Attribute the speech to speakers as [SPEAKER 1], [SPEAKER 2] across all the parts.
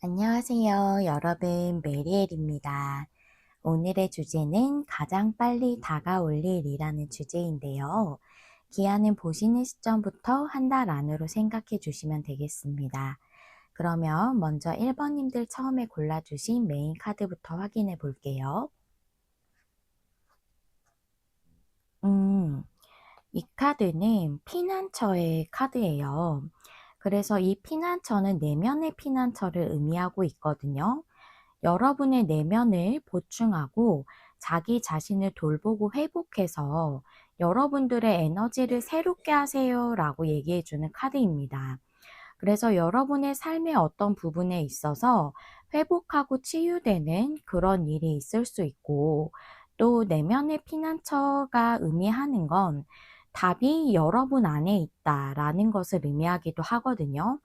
[SPEAKER 1] 안녕하세요. 여러분, 메리엘입니다. 오늘의 주제는 가장 빨리 다가올 일이라는 주제인데요. 기한은 보시는 시점부터 한 달 안으로 생각해 주시면 되겠습니다. 그러면 먼저 1번님들 처음에 골라주신 메인 카드부터 확인해 볼게요. 이 카드는 피난처의 카드예요. 그래서 이 피난처는 내면의 피난처를 의미하고 있거든요. 여러분의 내면을 보충하고 자기 자신을 돌보고 회복해서 여러분들의 에너지를 새롭게 하세요 라고 얘기해 주는 카드입니다. 그래서 여러분의 삶의 어떤 부분에 있어서 회복하고 치유되는 그런 일이 있을 수 있고, 또 내면의 피난처가 의미하는 건 답이 여러분 안에 있다라는 것을 의미하기도 하거든요.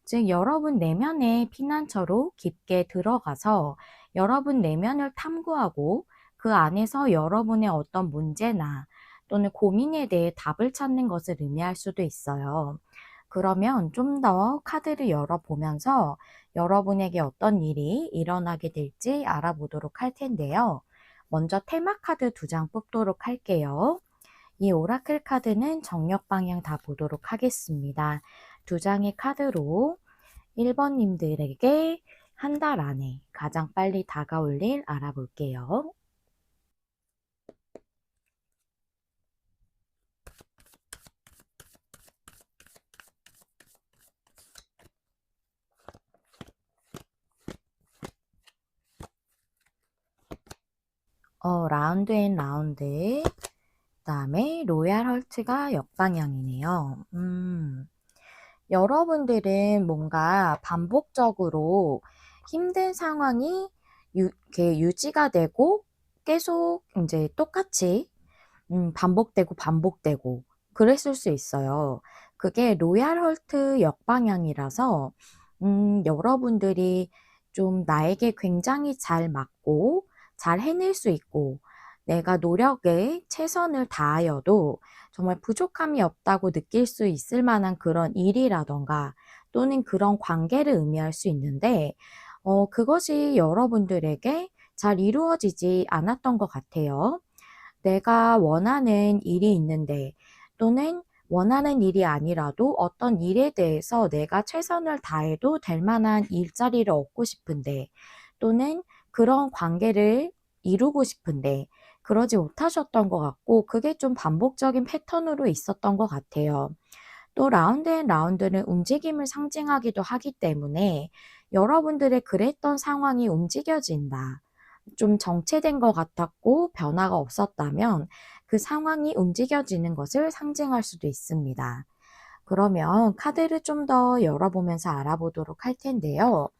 [SPEAKER 1] 즉, 여러분 내면의 피난처로 깊게 들어가서 여러분 내면을 탐구하고 그 안에서 여러분의 어떤 문제나 또는 고민에 대해 답을 찾는 것을 의미할 수도 있어요. 그러면 좀 더 카드를 열어보면서 여러분에게 어떤 일이 일어나게 될지 알아보도록 할 텐데요. 먼저 테마 카드 2장 뽑도록 할게요. 이 오라클 카드는 정력 방향 다 보도록 하겠습니다. 2장의 카드로 1번님들에게 한 달 안에 가장 빨리 다가올 일 알아볼게요. 라운드 앤 라운드. 그다음에 로얄 헐트가 역방향이네요. 여러분들은 뭔가 반복적으로 힘든 상황이 이렇게 유지가 되고 계속 이제 똑같이 반복되고 그랬을 수 있어요. 그게 로얄 헐트 역방향이라서 여러분들이 좀 나에게 굉장히 잘 맞고 잘 해낼 수 있고 내가 노력에 최선을 다하여도 정말 부족함이 없다고 느낄 수 있을 만한 그런 일이라던가 또는 그런 관계를 의미할 수 있는데 그것이 여러분들에게 잘 이루어지지 않았던 것 같아요. 내가 원하는 일이 있는데 또는 원하는 일이 아니라도 어떤 일에 대해서 내가 최선을 다해도 될 만한 일자리를 얻고 싶은데 또는 그런 관계를 이루고 싶은데 그러지 못하셨던 것 같고 그게 좀 반복적인 패턴으로 있었던 것 같아요. 또 라운드 앤 라운드는 움직임을 상징하기도 하기 때문에 여러분들의 그랬던 상황이 움직여진다. 좀 정체된 것 같았고 변화가 없었다면 그 상황이 움직여지는 것을 상징할 수도 있습니다. 그러면 카드를 좀 더 열어보면서 알아보도록 할 텐데요.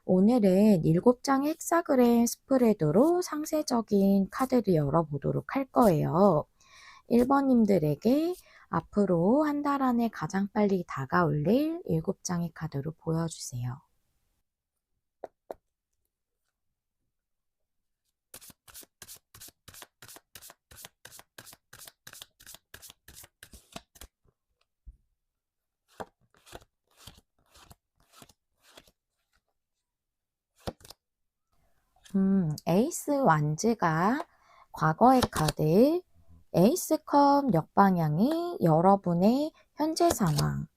[SPEAKER 1] 오늘은 7장의 헥사그램 스프레드로 상세적인 카드를 열어보도록 할 거예요. 1번님들에게 앞으로 한 달 안에 가장 빨리 다가올 일 7장의 카드로 보여주세요. 에이스 완즈가 과거의 카드, 에이스 컵 역방향이 여러분의 현재 상황,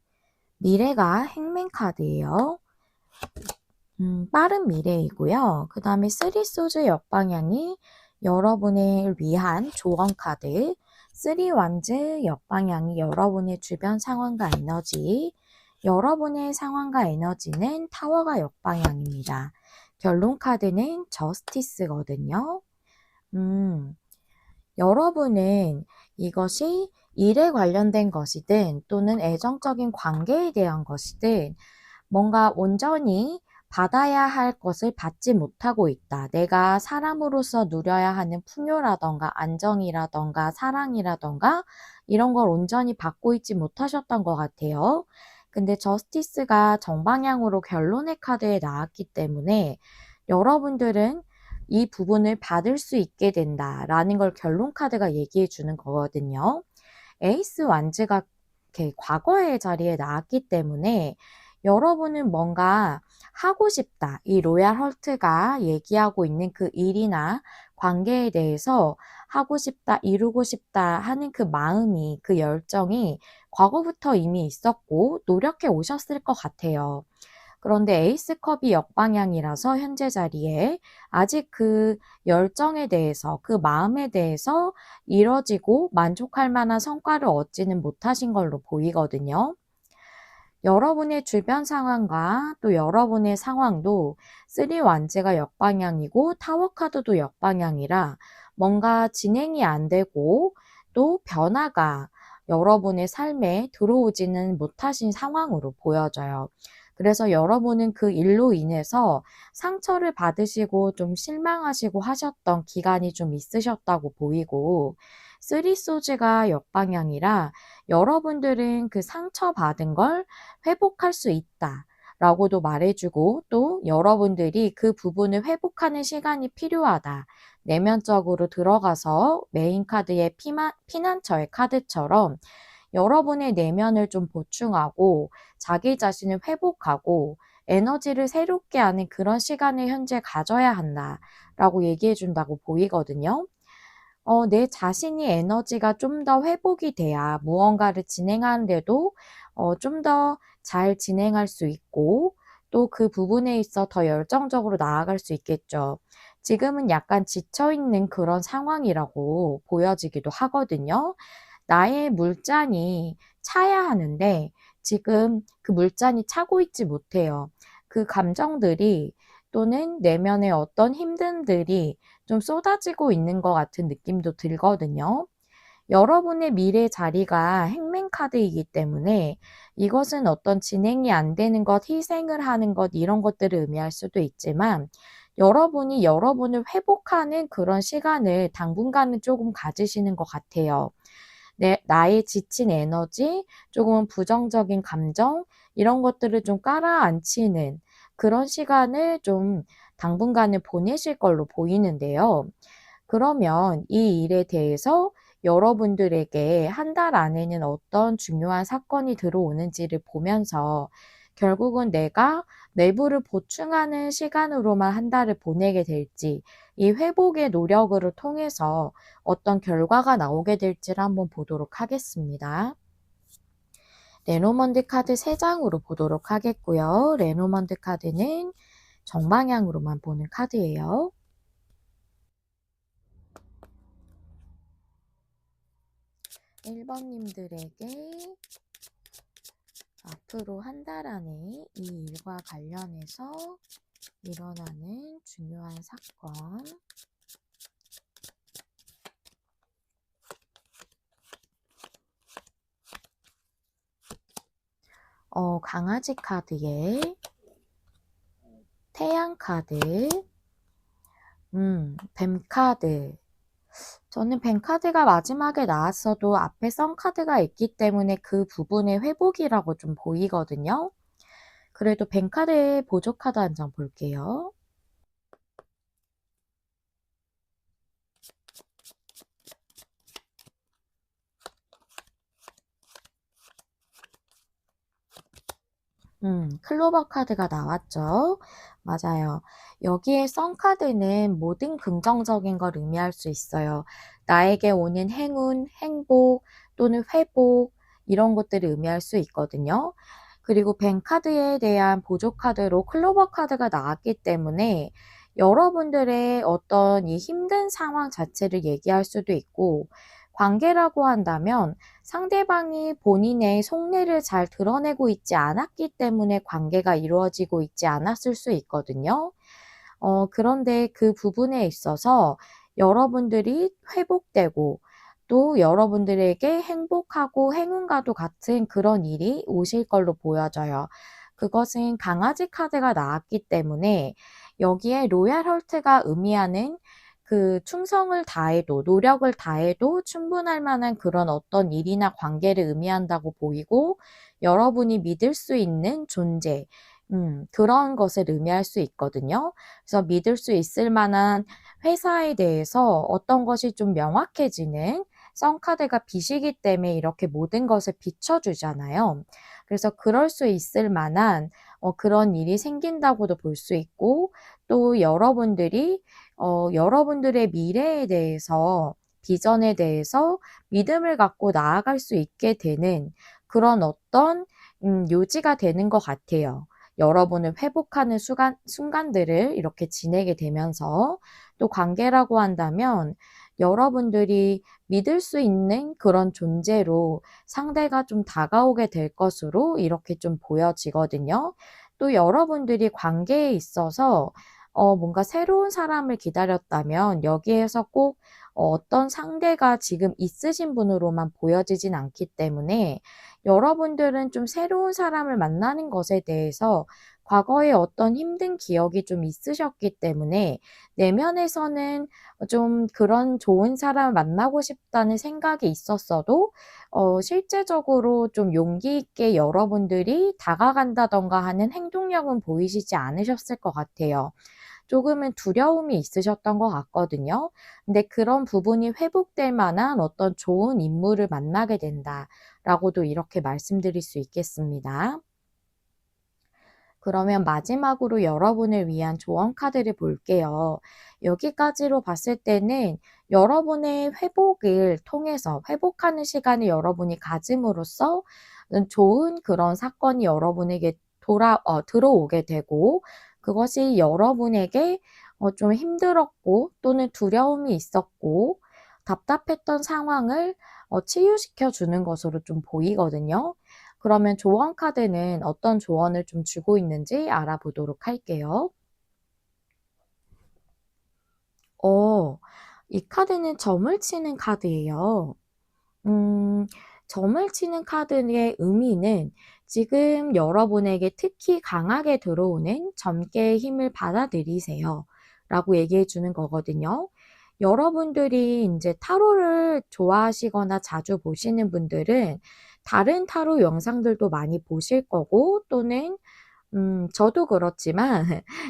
[SPEAKER 1] 미래가 행맨 카드예요. 빠른 미래이고요. 그 다음에 쓰리 소즈 역방향이 여러분을 위한 조언 카드, 쓰리 완즈 역방향이 여러분의 주변 상황과 에너지, 여러분의 상황과 에너지는 타워가 역방향입니다. 결론 카드는 저스티스거든요. 여러분은 이것이 일에 관련된 것이든 또는 애정적인 관계에 대한 것이든 뭔가 온전히 받아야 할 것을 받지 못하고 있다. 내가 사람으로서 누려야 하는 풍요라던가 안정이라던가 사랑이라던가 이런 걸 온전히 받고 있지 못하셨던 것 같아요. 근데 저스티스가 정방향으로 결론의 카드에 나왔기 때문에 여러분들은 이 부분을 받을 수 있게 된다라는 걸 결론 카드가 얘기해 주는 거거든요. 에이스 완즈가 이렇게 과거의 자리에 나왔기 때문에 여러분은 뭔가 하고 싶다. 이 로얄 헐트가 얘기하고 있는 그 일이나 관계에 대해서 하고 싶다, 이루고 싶다 하는 그 마음이, 그 열정이 과거부터 이미 있었고 노력해 오셨을 것 같아요. 그런데 에이스컵이 역방향이라서 현재 자리에 아직 그 열정에 대해서, 그 마음에 대해서 이뤄지고 만족할 만한 성과를 얻지는 못하신 걸로 보이거든요. 여러분의 주변 상황과 또 여러분의 상황도 3 완즈가 역방향이고 타워 카드도 역방향이라 뭔가 진행이 안 되고 또 변화가 여러분의 삶에 들어오지는 못하신 상황으로 보여져요. 그래서 여러분은 그 일로 인해서 상처를 받으시고 좀 실망하시고 하셨던 기간이 좀 있으셨다고 보이고, 3 소즈가 역방향이라 여러분들은 그 상처받은 걸 회복할 수 있다 라고도 말해주고, 또 여러분들이 그 부분을 회복하는 시간이 필요하다, 내면적으로 들어가서 메인 카드의 피난처의 카드처럼 여러분의 내면을 좀 보충하고 자기 자신을 회복하고 에너지를 새롭게 하는 그런 시간을 현재 가져야 한다 라고 얘기해 준다고 보이거든요. 내 자신이 에너지가 좀 더 회복이 돼야 무언가를 진행하는데도 좀 더 잘 진행할 수 있고 또 그 부분에 있어 더 열정적으로 나아갈 수 있겠죠. 지금은 약간 지쳐있는 그런 상황이라고 보여지기도 하거든요. 나의 물잔이 차야 하는데 지금 그 물잔이 차고 있지 못해요. 그 감정들이 또는 내면의 어떤 힘듦들이 좀 쏟아지고 있는 것 같은 느낌도 들거든요. 여러분의 미래 자리가 행맨 카드이기 때문에 이것은 어떤 진행이 안 되는 것, 희생을 하는 것, 이런 것들을 의미할 수도 있지만 여러분이 여러분을 회복하는 그런 시간을 당분간은 조금 가지시는 것 같아요. 나의 지친 에너지, 조금 부정적인 감정, 이런 것들을 좀 깔아앉히는 그런 시간을 좀 당분간은 보내실 걸로 보이는데요. 그러면 이 일에 대해서 여러분들에게 한 달 안에는 어떤 중요한 사건이 들어오는지를 보면서 결국은 내가 내부를 보충하는 시간으로만 한 달을 보내게 될지, 이 회복의 노력을 통해서 어떤 결과가 나오게 될지를 한번 보도록 하겠습니다. 레노먼드 카드 3장으로 보도록 하겠고요. 레노먼드 카드는 정방향으로만 보는 카드예요. 1번님들에게 앞으로 한 달 안에 이 일과 관련해서 일어나는 중요한 사건, 강아지 카드에 태양 카드, 뱀 카드. 저는 뱀 카드가 마지막에 나왔어도 앞에 선 카드가 있기 때문에 그 부분의 회복이라고 좀 보이거든요. 그래도 뱀 카드의 보조 카드 한 장 볼게요. 클로버 카드가 나왔죠. 맞아요. 여기에 선 카드는 모든 긍정적인 걸 의미할 수 있어요. 나에게 오는 행운, 행복 또는 회복, 이런 것들을 의미할 수 있거든요. 그리고 뱅 카드에 대한 보조 카드로 클로버 카드가 나왔기 때문에 여러분들의 어떤 이 힘든 상황 자체를 얘기할 수도 있고, 관계라고 한다면 상대방이 본인의 속내를 잘 드러내고 있지 않았기 때문에 관계가 이루어지고 있지 않았을 수 있거든요. 그런데 그 부분에 있어서 여러분들이 회복되고 또 여러분들에게 행복하고 행운과도 같은 그런 일이 오실 걸로 보여져요. 그것은 강아지 카드가 나왔기 때문에 여기에 로얄 헐트가 의미하는 그 충성을 다해도, 노력을 다해도 충분할 만한 그런 어떤 일이나 관계를 의미한다고 보이고, 여러분이 믿을 수 있는 존재, 그런 것을 의미할 수 있거든요. 그래서 믿을 수 있을 만한 회사에 대해서 어떤 것이 좀 명확해지는 썬카드가 빛이기 때문에 이렇게 모든 것을 비춰주잖아요. 그래서 그럴 수 있을 만한 그런 일이 생긴다고도 볼 수 있고, 또 여러분들이 여러분들의 미래에 대해서, 비전에 대해서 믿음을 갖고 나아갈 수 있게 되는 그런 어떤 요지가 되는 것 같아요. 여러분을 회복하는 순간들을 이렇게 지내게 되면서, 또 관계라고 한다면 여러분들이 믿을 수 있는 그런 존재로 상대가 좀 다가오게 될 것으로 이렇게 좀 보여지거든요. 또 여러분들이 관계에 있어서 뭔가 새로운 사람을 기다렸다면 여기에서 꼭 어떤 상대가 지금 있으신 분으로만 보여지진 않기 때문에, 여러분들은 좀 새로운 사람을 만나는 것에 대해서 과거에 어떤 힘든 기억이 좀 있으셨기 때문에 내면에서는 좀 그런 좋은 사람을 만나고 싶다는 생각이 있었어도 실제적으로 좀 용기 있게 여러분들이 다가간다든가 하는 행동력은 보이시지 않으셨을 것 같아요. 조금은 두려움이 있으셨던 것 같거든요. 근데 그런 부분이 회복될 만한 어떤 좋은 인물을 만나게 된다라고도 이렇게 말씀드릴 수 있겠습니다. 그러면 마지막으로 여러분을 위한 조언 카드를 볼게요. 여기까지로 봤을 때는 여러분의 회복을 통해서, 회복하는 시간을 여러분이 가짐으로써 좋은 그런 사건이 여러분에게 들어오게 되고, 그것이 여러분에게 좀 힘들었고 또는 두려움이 있었고 답답했던 상황을 치유시켜 주는 것으로 좀 보이거든요. 그러면 조언 카드는 어떤 조언을 좀 주고 있는지 알아보도록 할게요. 어, 이 카드는 점을 치는 카드예요. 음, 점을 치는 카드의 의미는 지금 여러분에게 특히 강하게 들어오는 점괘의 힘을 받아들이세요 라고 얘기해 주는 거거든요. 여러분들이 이제 타로를 좋아하시거나 자주 보시는 분들은 다른 타로 영상들도 많이 보실 거고, 또는 저도 그렇지만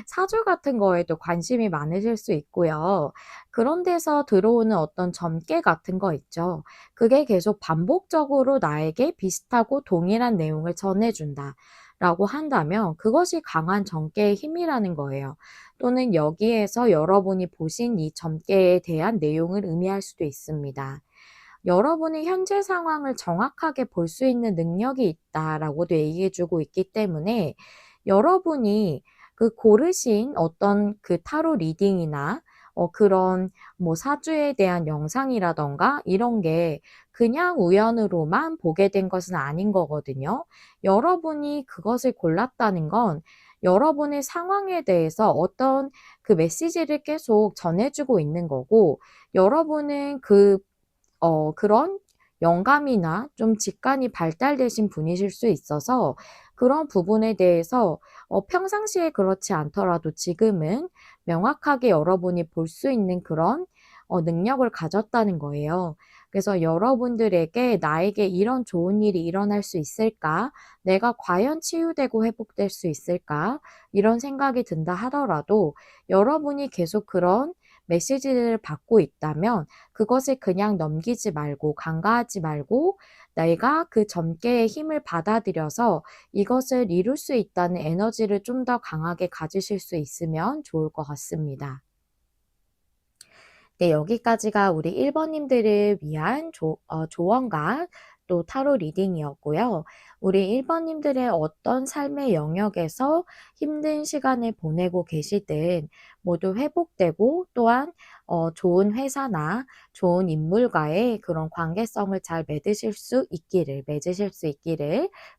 [SPEAKER 1] 사주 같은 거에도 관심이 많으실 수 있고요. 그런 데서 들어오는 어떤 점괘 같은 거 있죠. 그게 계속 반복적으로 나에게 비슷하고 동일한 내용을 전해준다라고 한다면 그것이 강한 점괘의 힘이라는 거예요. 또는 여기에서 여러분이 보신 이 점괘에 대한 내용을 의미할 수도 있습니다. 여러분의 현재 상황을 정확하게 볼 수 있는 능력이 있다라고도 얘기해 주고 있기 때문에, 여러분이 그 고르신 어떤 그 타로 리딩이나 그런 뭐 사주에 대한 영상이라던가 이런 게 그냥 우연으로만 보게 된 것은 아닌 거거든요. 여러분이 그것을 골랐다는 건 여러분의 상황에 대해서 어떤 그 메시지를 계속 전해주고 있는 거고, 여러분은 그런 영감이나 좀 직관이 발달되신 분이실 수 있어서 그런 부분에 대해서 평상시에 그렇지 않더라도 지금은 명확하게 여러분이 볼 수 있는 그런 능력을 가졌다는 거예요. 그래서 여러분들에게 '나에게 이런 좋은 일이 일어날 수 있을까? 내가 과연 치유되고 회복될 수 있을까?' 이런 생각이 든다 하더라도, 여러분이 계속 그런 메시지를 받고 있다면 그것을 그냥 넘기지 말고 간과하지 말고 내가 그 점괘의 힘을 받아들여서 이것을 이룰 수 있다는 에너지를 좀 더 강하게 가지실 수 있으면 좋을 것 같습니다. 네, 여기까지가 우리 1 번님들을 위한 조언과 또 타로 리딩이었고요. 우리 1 번님들의 어떤 삶의 영역에서 힘든 시간을 보내고 계시든 모두 회복되고, 또한 좋은 회사나 좋은 인물과의 그런 관계성을 잘 맺으실 수 있기를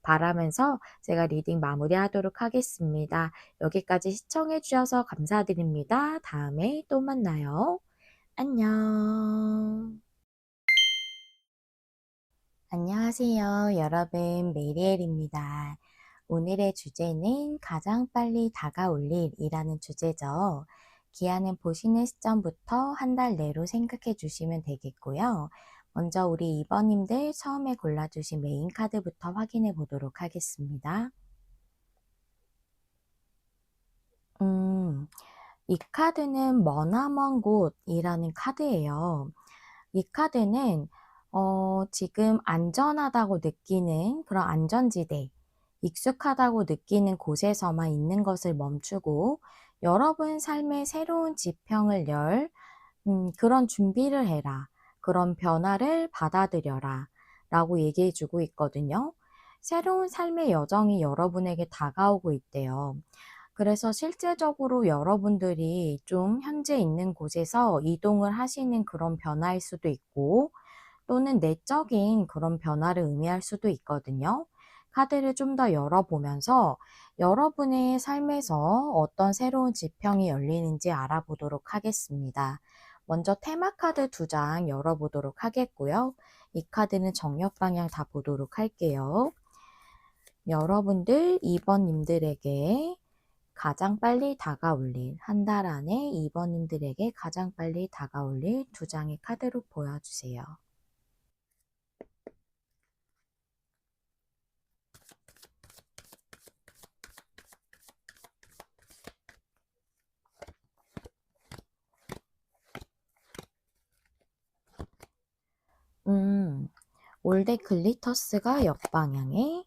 [SPEAKER 1] 바라면서 제가 리딩 마무리하도록 하겠습니다. 여기까지 시청해 주셔서 감사드립니다. 다음에 또 만나요. 안녕. 안녕하세요. 여러분, 메리엘입니다. 오늘의 주제는 가장 빨리 다가올 일이라는 주제죠. 기한은 보시는 시점부터 한 달 내로 생각해 주시면 되겠고요. 먼저 우리 2번님들 처음에 골라주신 메인 카드부터 확인해 보도록 하겠습니다. 음, 이 카드는 머나먼 곳이라는 카드예요. 이 카드는 지금 안전하다고 느끼는 그런 안전지대, 익숙하다고 느끼는 곳에서만 있는 것을 멈추고 여러분 삶의 새로운 지평을 열 그런 준비를 해라. 그런 변화를 받아들여라. 라고 얘기해 주고 있거든요. 새로운 삶의 여정이 여러분에게 다가오고 있대요. 그래서 실제적으로 여러분들이 좀 현재 있는 곳에서 이동을 하시는 그런 변화일 수도 있고, 또는 내적인 그런 변화를 의미할 수도 있거든요. 카드를 좀 더 열어보면서 여러분의 삶에서 어떤 새로운 지평이 열리는지 알아보도록 하겠습니다. 먼저 테마 카드 2장 열어보도록 하겠고요. 이 카드는 정력 방향 다 보도록 할게요. 여러분들 2번님들에게 가장 빨리 다가올 일, 한 달 안에 2번님들에게 가장 빨리 다가올 일 2장의 카드로 보여주세요. 올드 글리터스가 역방향에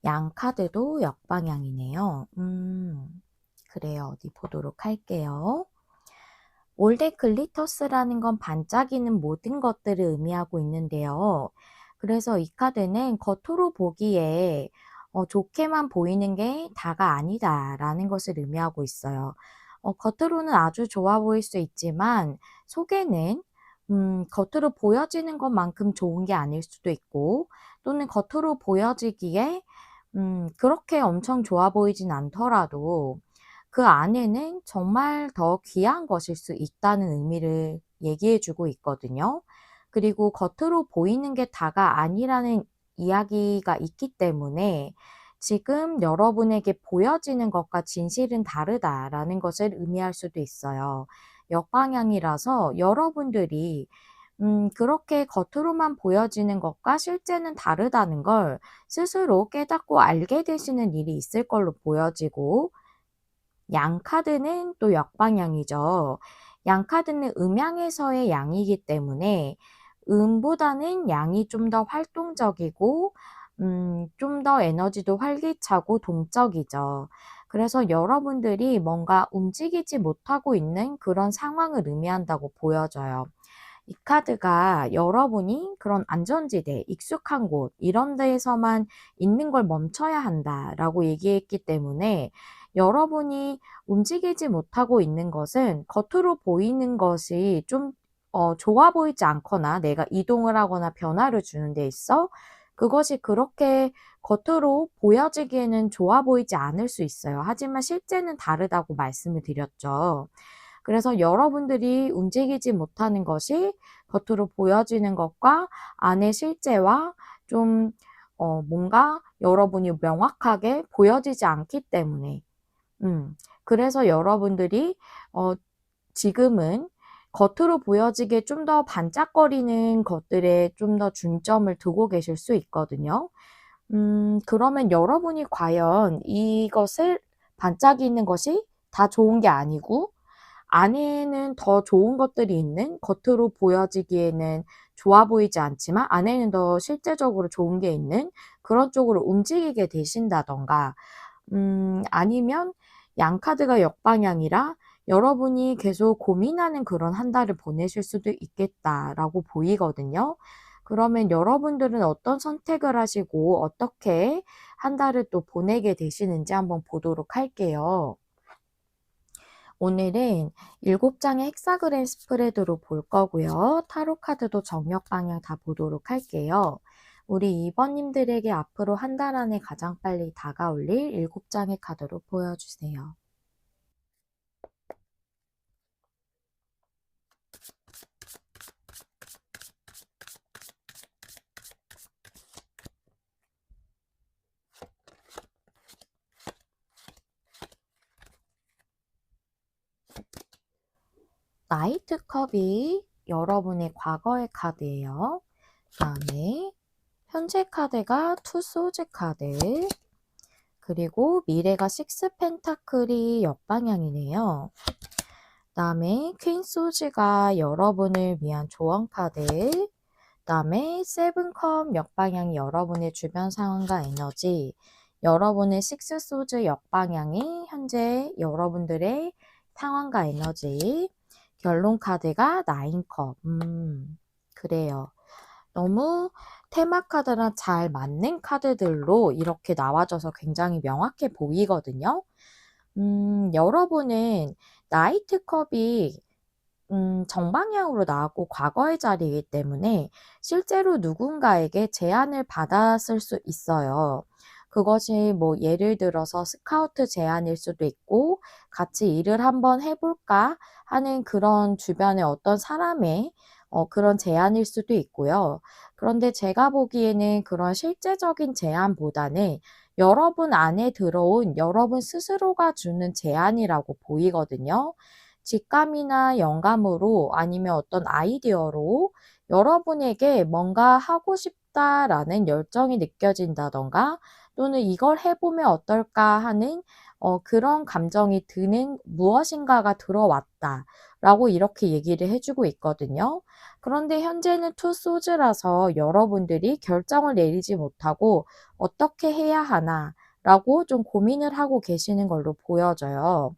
[SPEAKER 1] 양 카드도 역방향이네요. 그래요. 어디 보도록 할게요. 올드 글리터스라는 건 반짝이는 모든 것들을 의미하고 있는데요. 그래서 이 카드는 겉으로 보기에 좋게만 보이는 게 다가 아니다라는 것을 의미하고 있어요. 겉으로는 아주 좋아 보일 수 있지만 속에는 겉으로 보여지는 것만큼 좋은 게 아닐 수도 있고, 또는 겉으로 보여지기에 그렇게 엄청 좋아 보이진 않더라도 그 안에는 정말 더 귀한 것일 수 있다는 의미를 얘기해 주고 있거든요. 그리고 겉으로 보이는 게 다가 아니라는 이야기가 있기 때문에 지금 여러분에게 보여지는 것과 진실은 다르다라는 것을 의미할 수도 있어요. 역방향이라서 여러분들이 그렇게 겉으로만 보여지는 것과 실제는 다르다는 걸 스스로 깨닫고 알게 되시는 일이 있을 걸로 보여지고, 양 카드는 또 역방향이죠. 양 카드는 음양에서의 양이기 때문에 음보다는 양이 좀 더 활동적이고 좀 더 에너지도 활기차고 동적이죠. 그래서 여러분들이 뭔가 움직이지 못하고 있는 그런 상황을 의미한다고 보여져요. 이 카드가 여러분이 그런 안전지대, 익숙한 곳 이런 데에서만 있는 걸 멈춰야 한다라고 얘기했기 때문에, 여러분이 움직이지 못하고 있는 것은 겉으로 보이는 것이 좀 좋아 보이지 않거나 내가 이동을 하거나 변화를 주는 데 있어 그것이 그렇게 겉으로 보여지기에는 좋아 보이지 않을 수 있어요. 하지만 실제는 다르다고 말씀을 드렸죠. 그래서 여러분들이 움직이지 못하는 것이 겉으로 보여지는 것과 안의 실제와 좀 뭔가 여러분이 명확하게 보여지지 않기 때문에 그래서 여러분들이 지금은 겉으로 보여지게 좀 더 반짝거리는 것들에 좀 더 중점을 두고 계실 수 있거든요. 그러면 여러분이 과연 이것을 반짝이는 것이 다 좋은 게 아니고 안에는 더 좋은 것들이 있는, 겉으로 보여지기에는 좋아 보이지 않지만 안에는 더 실제적으로 좋은 게 있는 그런 쪽으로 움직이게 되신다던가, 아니면 양카드가 역방향이라 여러분이 계속 고민하는 그런 한 달을 보내실 수도 있겠다라고 보이거든요. 그러면 여러분들은 어떤 선택을 하시고 어떻게 한 달을 또 보내게 되시는지 한번 보도록 할게요. 오늘은 7장의 헥사그램 스프레드로 볼 거고요. 타로 카드도 정력 방향 다 보도록 할게요. 우리 2번님들에게 앞으로 한 달 안에 가장 빨리 다가올 일 7장의 카드로 보여주세요. 나이트 컵이 여러분의 과거의 카드예요. 그다음에 현재 카드가 투 소즈 카드, 그리고 미래가 식스 펜타클이 역방향이네요. 그다음에 퀸 소즈가 여러분을 위한 조언 카드, 그다음에 세븐컵 역방향이 여러분의 주변 상황과 에너지, 여러분의 식스 소즈 역방향이 현재 여러분들의 상황과 에너지, 결론 카드가 나인컵. 그래요. 너무 테마 카드랑 잘 맞는 카드들로 이렇게 나와져서 굉장히 명확해 보이거든요. 여러분은 나이트 컵이 정방향으로 나왔고 과거의 자리이기 때문에 실제로 누군가에게 제안을 받았을 수 있어요. 그것이 뭐 예를 들어서 스카우트 제안일 수도 있고 같이 일을 한번 해볼까 하는 그런 주변의 어떤 사람의 그런 제안일 수도 있고요. 그런데 제가 보기에는 그런 실제적인 제안보다는 여러분 안에 들어온 여러분 스스로가 주는 제안이라고 보이거든요. 직감이나 영감으로 아니면 어떤 아이디어로 여러분에게 뭔가 하고 싶다라는 열정이 느껴진다던가 또는 이걸 해보면 어떨까 하는 그런 감정이 드는 무엇인가가 들어왔다라고 이렇게 얘기를 해주고 있거든요. 그런데 현재는 투 소즈라서 여러분들이 결정을 내리지 못하고 어떻게 해야 하나라고 좀 고민을 하고 계시는 걸로 보여져요.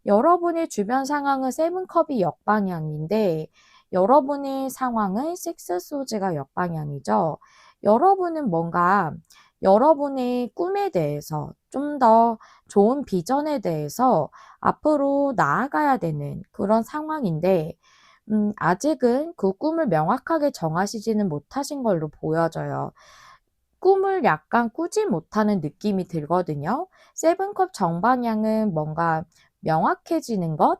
[SPEAKER 1] 여러분의 주변 상황은 세븐컵이 역방향인데 여러분의 상황은 식스 소즈가 역방향이죠. 여러분은 뭔가 여러분의 꿈에 대해서 좀 더 좋은 비전에 대해서 앞으로 나아가야 되는 그런 상황인데 아직은 그 꿈을 명확하게 정하시지는 못하신 걸로 보여져요. 꿈을 약간 꾸지 못하는 느낌이 들거든요. 세븐컵 정방향은 뭔가 명확해지는 것,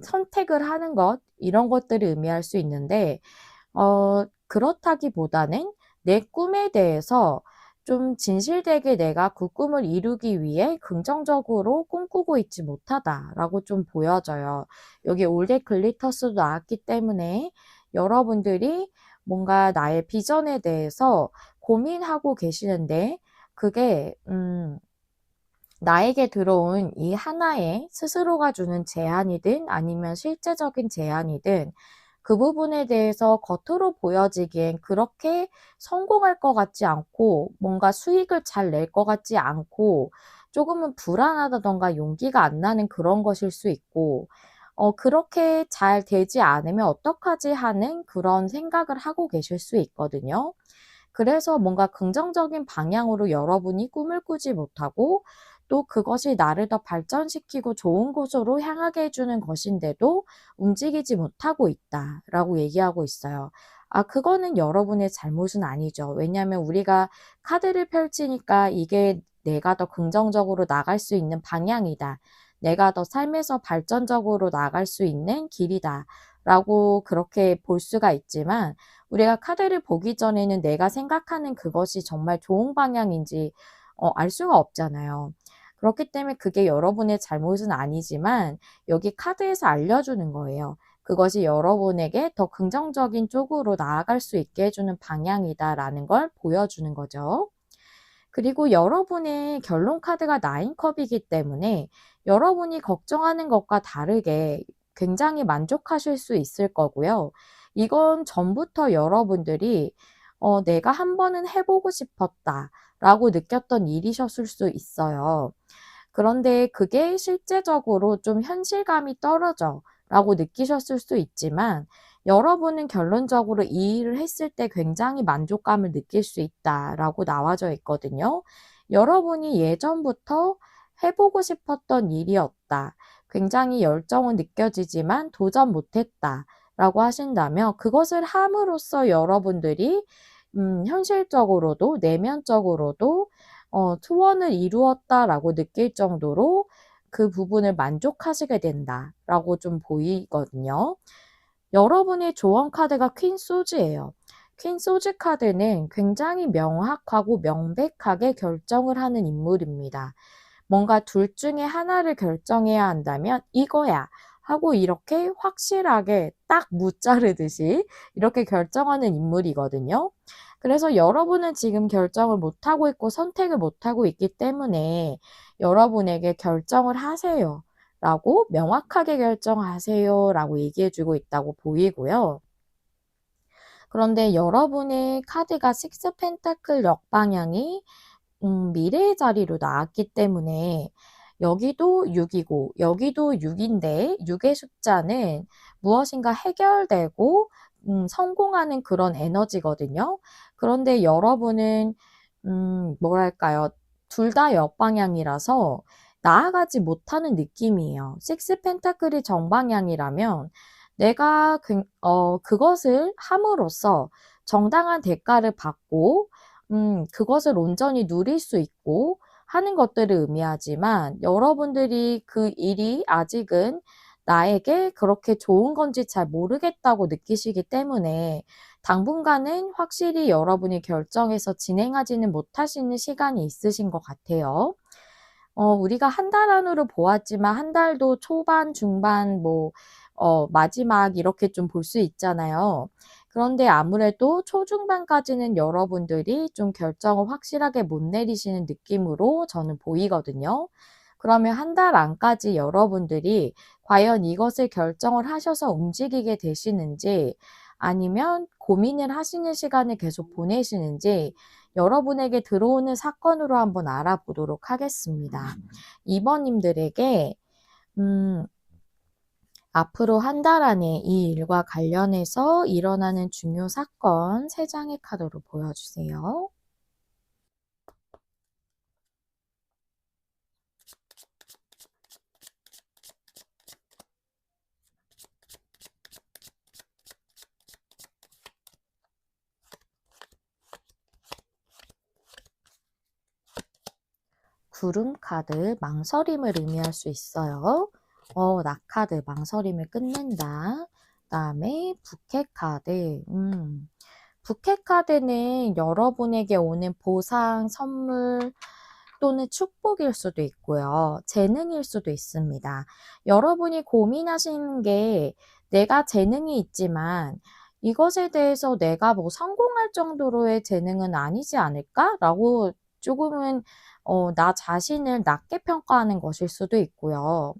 [SPEAKER 1] 선택을 하는 것, 이런 것들을 의미할 수 있는데, 그렇다기보다는 내 꿈에 대해서 좀 진실되게 내가 그 꿈을 이루기 위해 긍정적으로 꿈꾸고 있지 못하다라고 좀 보여져요. 여기 올드 글리터스도 나왔기 때문에 여러분들이 뭔가 나의 비전에 대해서 고민하고 계시는데 그게 나에게 들어온 이 하나의 스스로가 주는 제안이든 아니면 실제적인 제안이든 그 부분에 대해서 겉으로 보여지기엔 그렇게 성공할 것 같지 않고 뭔가 수익을 잘 낼 것 같지 않고 조금은 불안하다던가 용기가 안 나는 그런 것일 수 있고 그렇게 잘 되지 않으면 어떡하지 하는 그런 생각을 하고 계실 수 있거든요. 그래서 뭔가 긍정적인 방향으로 여러분이 꿈을 꾸지 못하고 또 그것이 나를 더 발전시키고 좋은 곳으로 향하게 해주는 것인데도 움직이지 못하고 있다라고 얘기하고 있어요. 그거는 여러분의 잘못은 아니죠. 왜냐하면 우리가 카드를 펼치니까 이게 내가 더 긍정적으로 나갈 수 있는 방향이다. 내가 더 삶에서 발전적으로 나갈 수 있는 길이다. 라고 그렇게 볼 수가 있지만 우리가 카드를 보기 전에는 내가 생각하는 그것이 정말 좋은 방향인지 알 수가 없잖아요. 그렇기 때문에 그게 여러분의 잘못은 아니지만 여기 카드에서 알려주는 거예요. 그것이 여러분에게 더 긍정적인 쪽으로 나아갈 수 있게 해주는 방향이다라는 걸 보여주는 거죠. 그리고 여러분의 결론 카드가 나인컵이기 때문에 여러분이 걱정하는 것과 다르게 굉장히 만족하실 수 있을 거고요. 이건 전부터 여러분들이 내가 한 번은 해보고 싶었다 라고 느꼈던 일이셨을 수 있어요. 그런데 그게 실제적으로 좀 현실감이 떨어져 라고 느끼셨을 수 있지만 여러분은 결론적으로 이 일을 했을 때 굉장히 만족감을 느낄 수 있다라고 나와져 있거든요. 여러분이 예전부터 해보고 싶었던 일이었다. 굉장히 열정은 느껴지지만 도전 못했다라고 하신다면 그것을 함으로써 여러분들이 현실적으로도 내면적으로도 소원을 이루었다라고 느낄 정도로 그 부분을 만족하시게 된다라고 좀 보이거든요. 여러분의 조언 카드가 퀸 소즈예요. 퀸 소즈 카드는 굉장히 명확하고 명백하게 결정을 하는 인물입니다. 뭔가 둘 중에 하나를 결정해야 한다면 이거야 하고 이렇게 확실하게 딱 무자르듯이 이렇게 결정하는 인물이거든요. 그래서 여러분은 지금 결정을 못하고 있고 선택을 못하고 있기 때문에 여러분에게 결정을 하세요. 라고 명확하게 결정하세요. 라고 얘기해 주고 있다고 보이고요. 그런데 여러분의 카드가 식스 펜타클 역방향이 미래의 자리로 나왔기 때문에 여기도 6이고 여기도 6인데 6의 숫자는 무엇인가 해결되고 성공하는 그런 에너지거든요. 그런데 여러분은 뭐랄까요? 둘 다 역방향이라서 나아가지 못하는 느낌이에요. 식스 펜타클이 정방향이라면 내가 그것을 함으로써 정당한 대가를 받고 그것을 온전히 누릴 수 있고 하는 것들을 의미하지만 여러분들이 그 일이 아직은 나에게 그렇게 좋은 건지 잘 모르겠다고 느끼시기 때문에 당분간은 확실히 여러분이 결정해서 진행하지는 못하시는 시간이 있으신 것 같아요. 우리가 한 달 안으로 보았지만 한 달도 초반, 중반, 마지막 이렇게 좀 볼 수 있잖아요. 그런데 아무래도 초중반까지는 여러분들이 좀 결정을 확실하게 못 내리시는 느낌으로 저는 보이거든요. 그러면 한 달 안까지 여러분들이 과연 이것을 결정을 하셔서 움직이게 되시는지 아니면 고민을 하시는 시간을 계속 보내시는지 여러분에게 들어오는 사건으로 한번 알아보도록 하겠습니다. 2번님들에게 앞으로 한 달 안에 이 일과 관련해서 일어나는 중요 사건 3장의 카드로 보여주세요. 구름 카드, 망설임을 의미할 수 있어요. 낙카드, 망설임을 끝낸다. 그다음에 부캐 카드, 부캐 카드는 여러분에게 오는 보상, 선물 또는 축복일 수도 있고요. 재능일 수도 있습니다. 여러분이 고민하시는 게 내가 재능이 있지만 이것에 대해서 내가 성공할 정도로의 재능은 아니지 않을까라고 조금은 나 자신을 낮게 평가하는 것일 수도 있고요.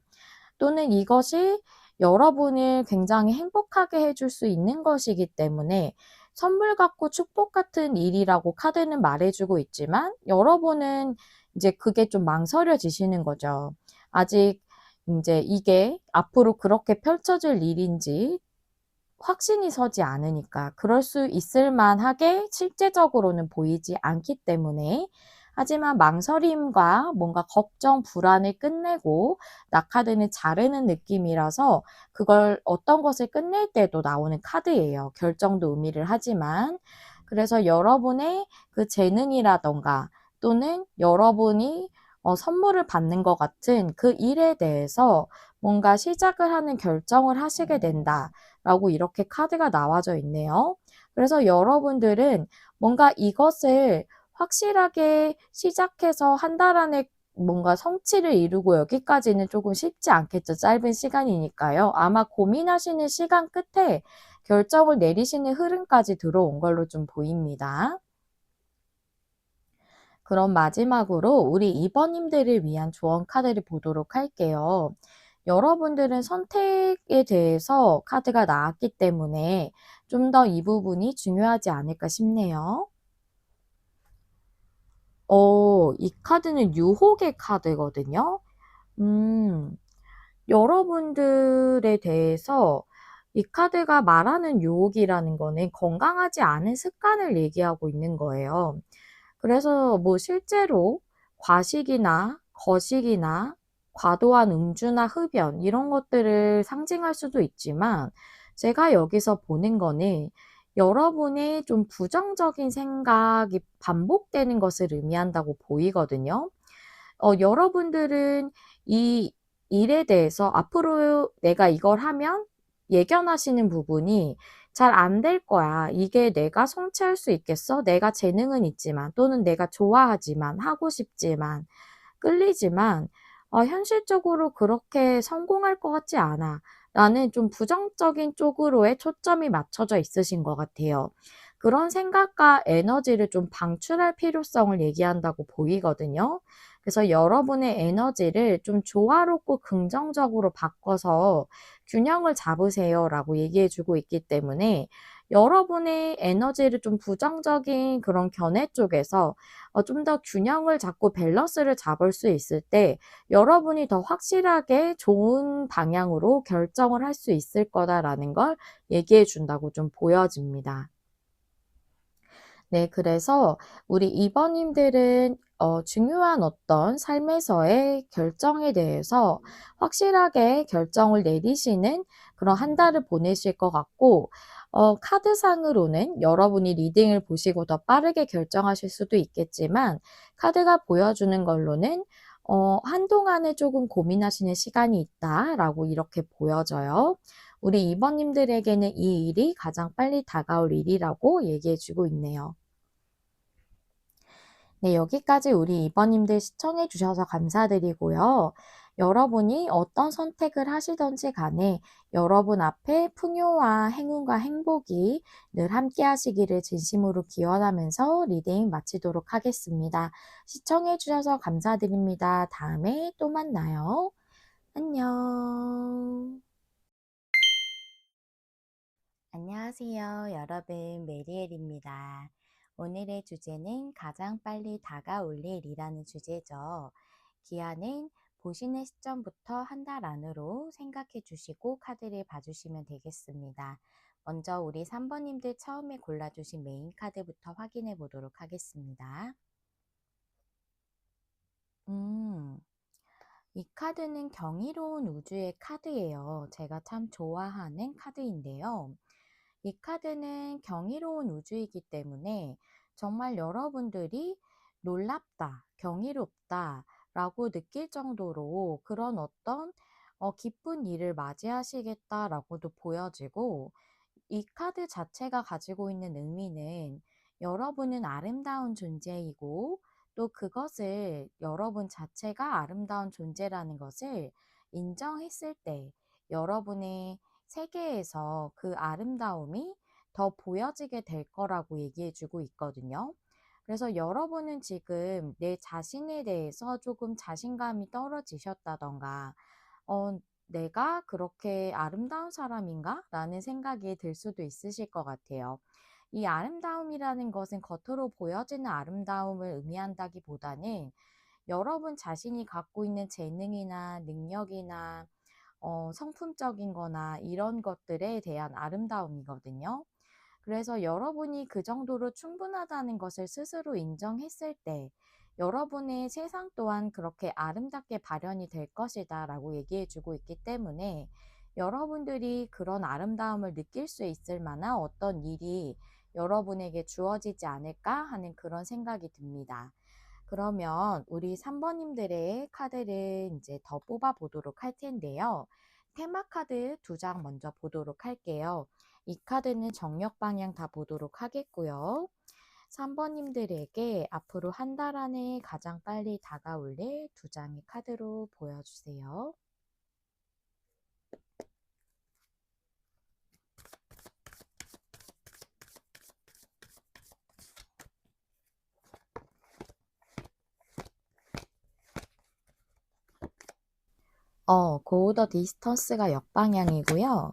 [SPEAKER 1] 또는 이것이 여러분을 굉장히 행복하게 해줄 수 있는 것이기 때문에 선물 같고 축복 같은 일이라고 카드는 말해주고 있지만 여러분은 이제 그게 좀 망설여지시는 거죠. 아직 이제 이게 앞으로 그렇게 펼쳐질 일인지 확신이 서지 않으니까 그럴 수 있을 만하게 실제적으로는 보이지 않기 때문에 하지만 망설임과 뭔가 걱정, 불안을 끝내고 낙하드는 자르는 느낌이라서 그걸 어떤 것을 끝낼 때도 나오는 카드예요. 결정도 의미를 하지만 그래서 여러분의 그 재능이라던가 또는 여러분이 선물을 받는 것 같은 그 일에 대해서 뭔가 시작을 하는 결정을 하시게 된다라고 이렇게 카드가 나와져 있네요. 그래서 여러분들은 뭔가 이것을 확실하게 시작해서 한 달 안에 뭔가 성취를 이루고 여기까지는 조금 쉽지 않겠죠. 짧은 시간이니까요. 아마 고민하시는 시간 끝에 결정을 내리시는 흐름까지 들어온 걸로 좀 보입니다. 그럼 마지막으로 우리 2번님들을 위한 조언 카드를 보도록 할게요. 여러분들은 선택에 대해서 카드가 나왔기 때문에 좀 더 이 부분이 중요하지 않을까 싶네요. 이 카드는 유혹의 카드거든요. 음, 여러분들에 대해서 이 카드가 말하는 유혹이라는 거는 건강하지 않은 습관을 얘기하고 있는 거예요. 그래서 실제로 과식이나 거식이나 과도한 음주나 흡연 이런 것들을 상징할 수도 있지만 제가 여기서 보는 거는 여러분의 좀 부정적인 생각이 반복되는 것을 의미한다고 보이거든요. 여러분들은 이 일에 대해서 앞으로 내가 이걸 하면 예견하시는 부분이 잘 안 될 거야. 이게 내가 성취할 수 있겠어? 내가 재능은 있지만 또는 내가 좋아하지만 하고 싶지만 끌리지만 현실적으로 그렇게 성공할 것 같지 않아. 라는 좀 부정적인 쪽으로의 초점이 맞춰져 있으신 것 같아요. 그런 생각과 에너지를 좀 방출할 필요성을 얘기한다고 보이거든요. 그래서 여러분의 에너지를 좀 조화롭고 긍정적으로 바꿔서 균형을 잡으세요라고 얘기해 주고 있기 때문에 여러분의 에너지를 좀 부정적인 그런 견해 쪽에서 좀 더 균형을 잡고 밸런스를 잡을 수 있을 때 여러분이 더 확실하게 좋은 방향으로 결정을 할 수 있을 거다라는 걸 얘기해 준다고 좀 보여집니다. 네, 그래서 우리 2번님들은 중요한 어떤 삶에서의 결정에 대해서 확실하게 결정을 내리시는 그런 한 달을 보내실 것 같고, 카드상으로는 여러분이 리딩을 보시고 더 빠르게 결정하실 수도 있겠지만, 카드가 보여주는 걸로는 한동안은 조금 고민하시는 시간이 있다라고 이렇게 보여져요. 우리 2번님들에게는 이 일이 가장 빨리 다가올 일이라고 얘기해 주고 있네요. 네, 여기까지 우리 2번님들 시청해 주셔서 감사드리고요. 여러분이 어떤 선택을 하시든지 간에 여러분 앞에 풍요와 행운과 행복이 늘 함께 하시기를 진심으로 기원하면서 리딩 마치도록 하겠습니다. 시청해 주셔서 감사드립니다. 다음에 또 만나요. 안녕. 안녕하세요. 여러분, 메리엘입니다. 오늘의 주제는 가장 빨리 다가올 일이라는 주제죠. 기한은 보시는 시점부터 한 달 안으로 생각해 주시고 카드를 봐주시면 되겠습니다. 먼저 우리 3번님들 처음에 골라주신 메인 카드부터 확인해 보도록 하겠습니다. 이 카드는 경이로운 우주의 카드예요. 제가 참 좋아하는 카드인데요. 이 카드는 경이로운 우주이기 때문에 정말 여러분들이 놀랍다, 경이롭다 라고 느낄 정도로 그런 어떤 기쁜 일을 맞이하시겠다라고도 보여지고, 이 카드 자체가 가지고 있는 의미는 여러분은 아름다운 존재이고 또 그것을 여러분 자체가 아름다운 존재라는 것을 인정했을 때 여러분의 세계에서 그 아름다움이 더 보여지게 될 거라고 얘기해 주고 있거든요. 그래서 여러분은 지금 내 자신에 대해서 조금 자신감이 떨어지셨다던가, 내가 그렇게 아름다운 사람인가? 라는 생각이 들 수도 있으실 것 같아요. 이 아름다움이라는 것은 겉으로 보여지는 아름다움을 의미한다기보다는 여러분 자신이 갖고 있는 재능이나 능력이나 성품적인 거나 이런 것들에 대한 아름다움이거든요. 그래서 여러분이 그 정도로 충분하다는 것을 스스로 인정했을 때 여러분의 세상 또한 그렇게 아름답게 발현이 될 것이다 라고 얘기해 주고 있기 때문에 여러분들이 그런 아름다움을 느낄 수 있을 만한 어떤 일이 여러분에게 주어지지 않을까 하는 그런 생각이 듭니다. 그러면 우리 3번님들의 카드를 이제 더 뽑아 보도록 할 텐데요. 테마 카드 2장 먼저 보도록 할게요. 이 카드는 정력 방향 다 보도록 하겠고요. 3번님들에게 앞으로 한 달 안에 가장 빨리 다가올 일 2장의 카드로 보여주세요. Go the distance가 역방향이고요.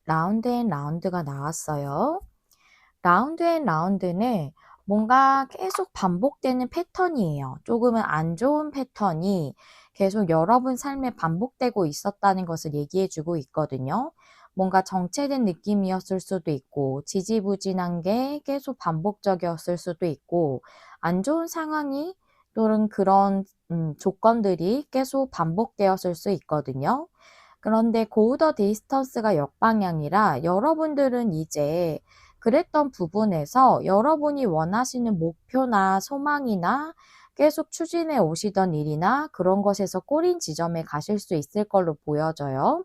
[SPEAKER 1] 라운드 앤 라운드가 나왔어요. 라운드 앤 라운드는 뭔가 계속 반복되는 패턴이에요. 조금은 안 좋은 패턴이 계속 여러분 삶에 반복되고 있었다는 것을 얘기해 주고 있거든요. 뭔가 정체된 느낌이었을 수도 있고, 지지부진한 게 계속 반복적이었을 수도 있고, 안 좋은 상황이 또는 그런 조건들이 계속 반복되었을 수 있거든요. 그런데 go the distance가 역방향이라 여러분들은 이제 그랬던 부분에서 여러분이 원하시는 목표나 소망이나 계속 추진해 오시던 일이나 그런 것에서 꼬린 지점에 가실 수 있을 걸로 보여져요.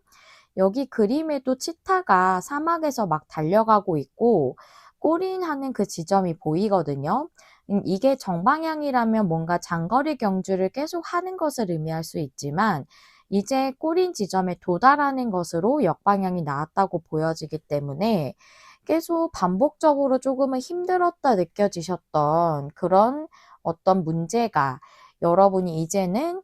[SPEAKER 1] 여기 그림에도 치타가 사막에서 막 달려가고 있고 꼬린하는 그 지점이 보이거든요. 이게 정방향이라면 뭔가 장거리 경주를 계속 하는 것을 의미할 수 있지만 이제 꼬린 지점에 도달하는 것으로 역방향이 나왔다고 보여지기 때문에 계속 반복적으로 조금은 힘들었다 느껴지셨던 그런 어떤 문제가 여러분이 이제는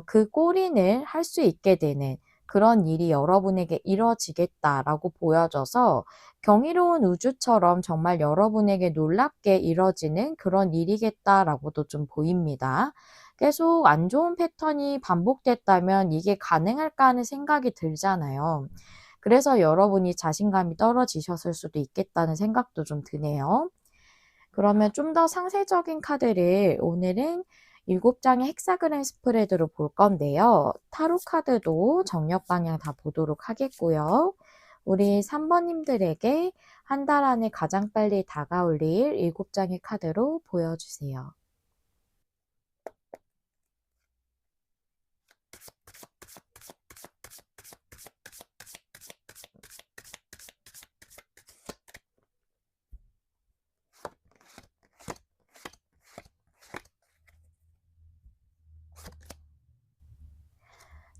[SPEAKER 1] 그 꼬린을 할 수 있게 되는, 그런 일이 여러분에게 이뤄지겠다라고 보여져서 경이로운 우주처럼 정말 여러분에게 놀랍게 이뤄지는 그런 일이겠다라고도 좀 보입니다. 계속 안 좋은 패턴이 반복됐다면 이게 가능할까 하는 생각이 들잖아요. 그래서 여러분이 자신감이 떨어지셨을 수도 있겠다는 생각도 좀 드네요. 그러면 좀 더 상세적인 카드를 오늘은 7장의 헥사그램 스프레드로 볼 건데요. 타로 카드도 정력 방향 다 보도록 하겠고요. 우리 3번님들에게 한 달 안에 가장 빨리 다가올 일 7장의 카드로 보여주세요.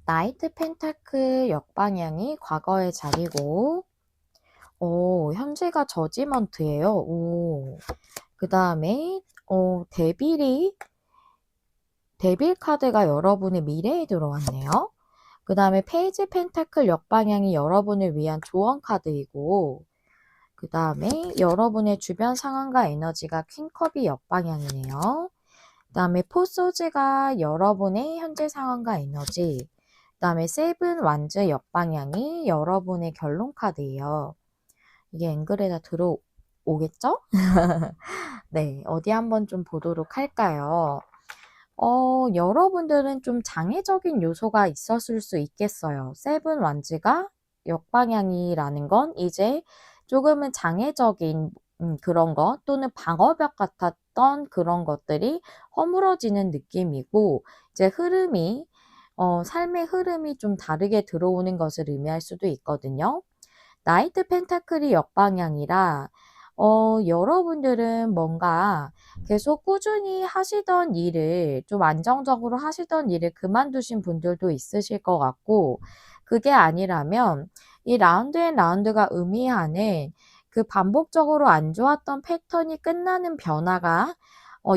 [SPEAKER 1] 나이트 펜타클 역방향이 과거의 자리고, 현재가 저지먼트예요. 그 다음에, 데빌 카드가 여러분의 미래에 들어왔네요. 그 다음에 페이지 펜타클 역방향이 여러분을 위한 조언 카드이고, 그 다음에 여러분의 주변 상황과 에너지가 퀸컵이 역방향이네요. 그 다음에 포소즈가 여러분의 현재 상황과 에너지, 그 다음에 세븐 완즈 역방향이 여러분의 결론 카드예요. 이게 앵글에다 들어오겠죠? 네, 어디 한번 좀 보도록 할까요? 여러분들은 좀 장애적인 요소가 있었을 수 있겠어요. 세븐 완즈가 역방향이라는 건 이제 조금은 장애적인 그런 것 또는 방어벽 같았던 그런 것들이 허물어지는 느낌이고 이제 삶의 흐름이 좀 다르게 들어오는 것을 의미할 수도 있거든요. 나이트 펜타클이 역방향이라 여러분들은 뭔가 계속 꾸준히 하시던 일을 좀 안정적으로 하시던 일을 그만두신 분들도 있으실 것 같고 그게 아니라면 이 라운드 앤 라운드가 의미하는 그 반복적으로 안 좋았던 패턴이 끝나는 변화가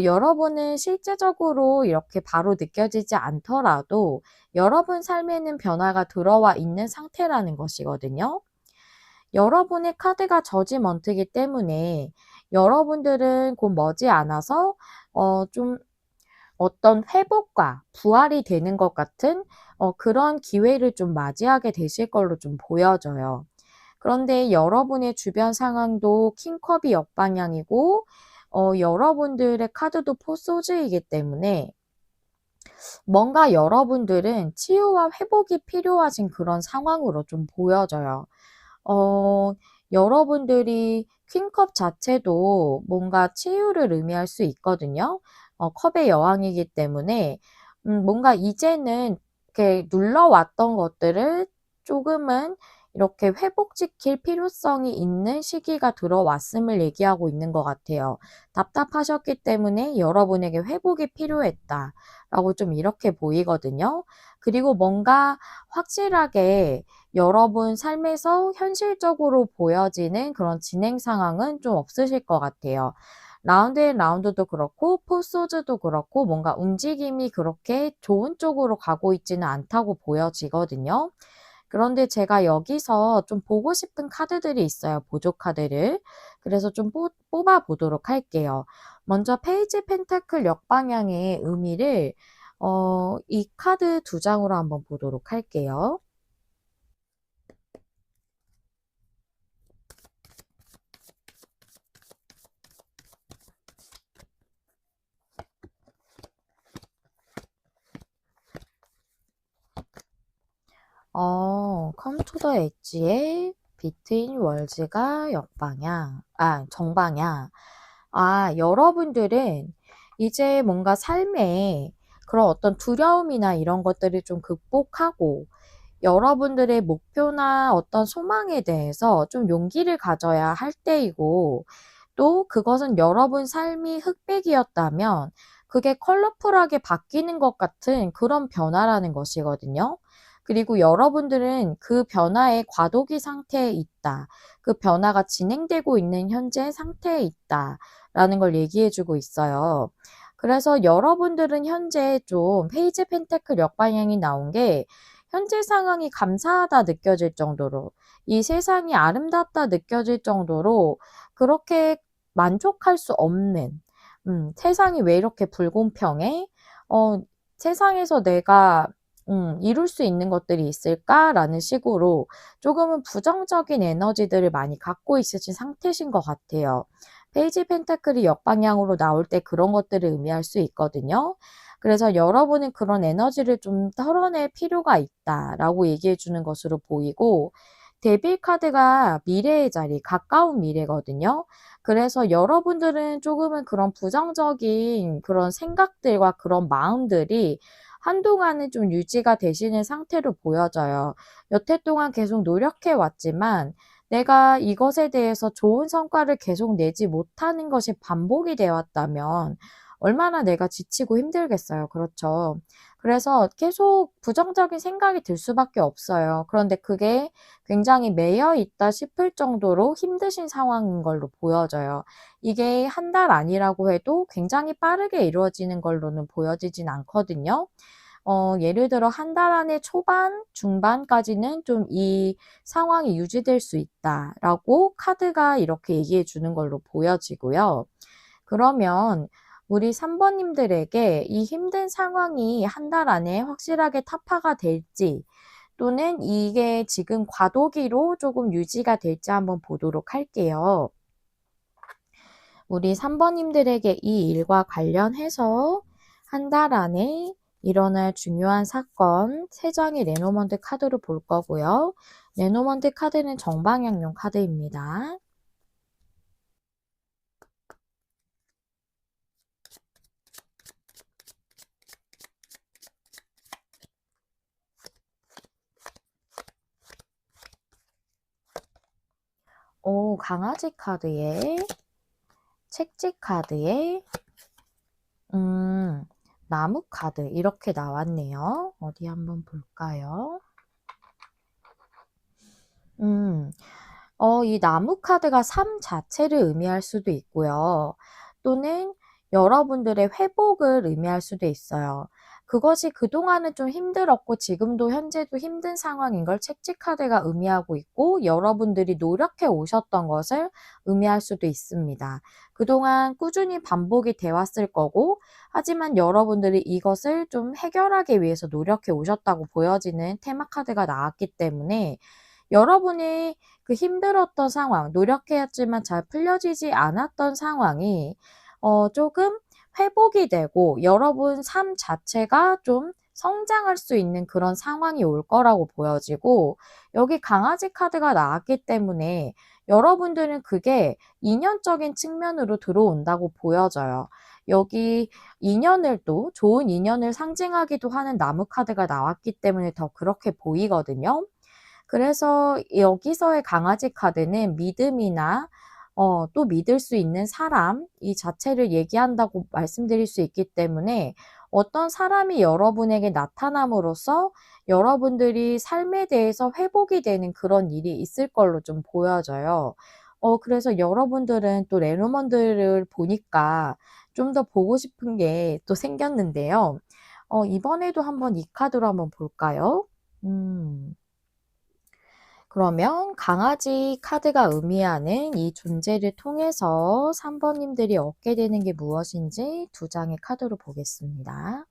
[SPEAKER 1] 여러분은 실제적으로 이렇게 바로 느껴지지 않더라도 여러분 삶에는 변화가 들어와 있는 상태라는 것이거든요. 여러분의 카드가 저지먼트이기 때문에 여러분들은 곧 머지않아서 좀 어떤 회복과 부활이 되는 것 같은 그런 기회를 좀 맞이하게 되실 걸로 좀 보여져요. 그런데 여러분의 주변 상황도 킹컵이 역방향이고 여러분들의 카드도 포소즈이기 때문에 뭔가 여러분들은 치유와 회복이 필요하신 그런 상황으로 좀 보여져요. 어, 여러분들이 퀸컵 자체도 뭔가 치유를 의미할 수 있거든요. 컵의 여왕이기 때문에 뭔가 이제는 이렇게 눌러왔던 것들을 조금은 이렇게 회복시킬 필요성이 있는 시기가 들어왔음을 얘기하고 있는 것 같아요. 답답하셨기 때문에 여러분에게 회복이 필요했다라고 좀 이렇게 보이거든요. 그리고 뭔가 확실하게 여러분 삶에서 현실적으로 보여지는 그런 진행 상황은 좀 없으실 것 같아요. 라운드 앤 라운드도 그렇고 포소즈도 그렇고 뭔가 움직임이 그렇게 좋은 쪽으로 가고 있지는 않다고 보여지거든요. 그런데 제가 여기서 좀 보고 싶은 카드들이 있어요. 보조 카드를. 그래서 좀 뽑아 보도록 할게요. 먼저 페이지 펜타클 역방향의 의미를 이 카드 2장으로 한번 보도록 할게요. come to the edge의 between worlds가 정방향. 여러분들은 이제 뭔가 삶에 그런 어떤 두려움이나 이런 것들을 좀 극복하고 여러분들의 목표나 어떤 소망에 대해서 좀 용기를 가져야 할 때이고 또 그것은 여러분 삶이 흑백이었다면 그게 컬러풀하게 바뀌는 것 같은 그런 변화라는 것이거든요. 그리고 여러분들은 그 변화의 과도기 상태에 있다. 그 변화가 진행되고 있는 현재 상태에 있다. 라는 걸 얘기해 주고 있어요. 그래서 여러분들은 현재 좀 페이지 펜타클 역방향이 나온 게 현재 상황이 감사하다 느껴질 정도로, 이 세상이 아름답다 느껴질 정도로 그렇게 만족할 수 없는, 세상이 왜 이렇게 불공평해? 세상에서 내가 이룰 수 있는 것들이 있을까라는 식으로 조금은 부정적인 에너지들을 많이 갖고 있으신 상태신 것 같아요. 페이지 펜타클이 역방향으로 나올 때 그런 것들을 의미할 수 있거든요. 그래서 여러분은 그런 에너지를 좀 털어낼 필요가 있다라고 얘기해 주는 것으로 보이고, 데빌 카드가 미래의 자리, 가까운 미래거든요. 그래서 여러분들은 조금은 그런 부정적인 그런 생각들과 그런 마음들이 한동안은 좀 유지가 되시는 상태로 보여져요. 여태 동안 계속 노력해 왔지만 내가 이것에 대해서 좋은 성과를 계속 내지 못하는 것이 반복이 되어 왔다면 얼마나 내가 지치고 힘들겠어요. 그렇죠. 그래서 계속 부정적인 생각이 들 수밖에 없어요. 그런데 그게 굉장히 매여 있다 싶을 정도로 힘드신 상황인 걸로 보여져요. 이게 한 달 아니라고 해도 굉장히 빠르게 이루어지는 걸로는 보여지진 않거든요. 예를 들어 한 달 안에 초반, 중반까지는 좀 이 상황이 유지될 수 있다라고 카드가 이렇게 얘기해 주는 걸로 보여지고요. 그러면 우리 3번 님들에게 이 힘든 상황이 한 달 안에 확실하게 타파가 될지, 또는 이게 지금 과도기로 조금 유지가 될지 한번 보도록 할게요. 우리 3번 님들에게 이 일과 관련해서 한 달 안에 일어날 중요한 사건 3장의 레노먼드 카드로 볼 거고요. 레노먼드 카드는 정방향용 카드입니다. 강아지 카드에 책지 카드에 나무 카드 이렇게 나왔네요. 어디 한번 볼까요? 이 나무 카드가 삶 자체를 의미할 수도 있고요. 또는 여러분들의 회복을 의미할 수도 있어요. 그것이 그동안은 좀 힘들었고 지금도 현재도 힘든 상황인 걸 책지 카드가 의미하고 있고, 여러분들이 노력해 오셨던 것을 의미할 수도 있습니다. 그동안 꾸준히 반복이 돼 왔을 거고, 하지만 여러분들이 이것을 좀 해결하기 위해서 노력해 오셨다고 보여지는 테마 카드가 나왔기 때문에, 여러분이 그 힘들었던 상황, 노력했지만 잘 풀려지지 않았던 상황이 조금 회복이 되고 여러분 삶 자체가 좀 성장할 수 있는 그런 상황이 올 거라고 보여지고, 여기 강아지 카드가 나왔기 때문에 여러분들은 그게 인연적인 측면으로 들어온다고 보여져요. 여기 인연을, 또 좋은 인연을 상징하기도 하는 나무 카드가 나왔기 때문에 더 그렇게 보이거든요. 그래서 여기서의 강아지 카드는 믿음이나 또 믿을 수 있는 사람 이 자체를 얘기한다고 말씀드릴 수 있기 때문에, 어떤 사람이 여러분에게 나타남으로써 여러분들이 삶에 대해서 회복이 되는 그런 일이 있을 걸로 좀 보여져요. 그래서 여러분들은 또 레노먼드를 보니까 좀 더 보고 싶은 게 또 생겼는데요. 이번에도 한번 이 카드로 한번 볼까요? 음. 그러면 강아지 카드가 의미하는 이 존재를 통해서 3번 님들이 얻게 되는 게 무엇인지 2장의 카드로 보겠습니다.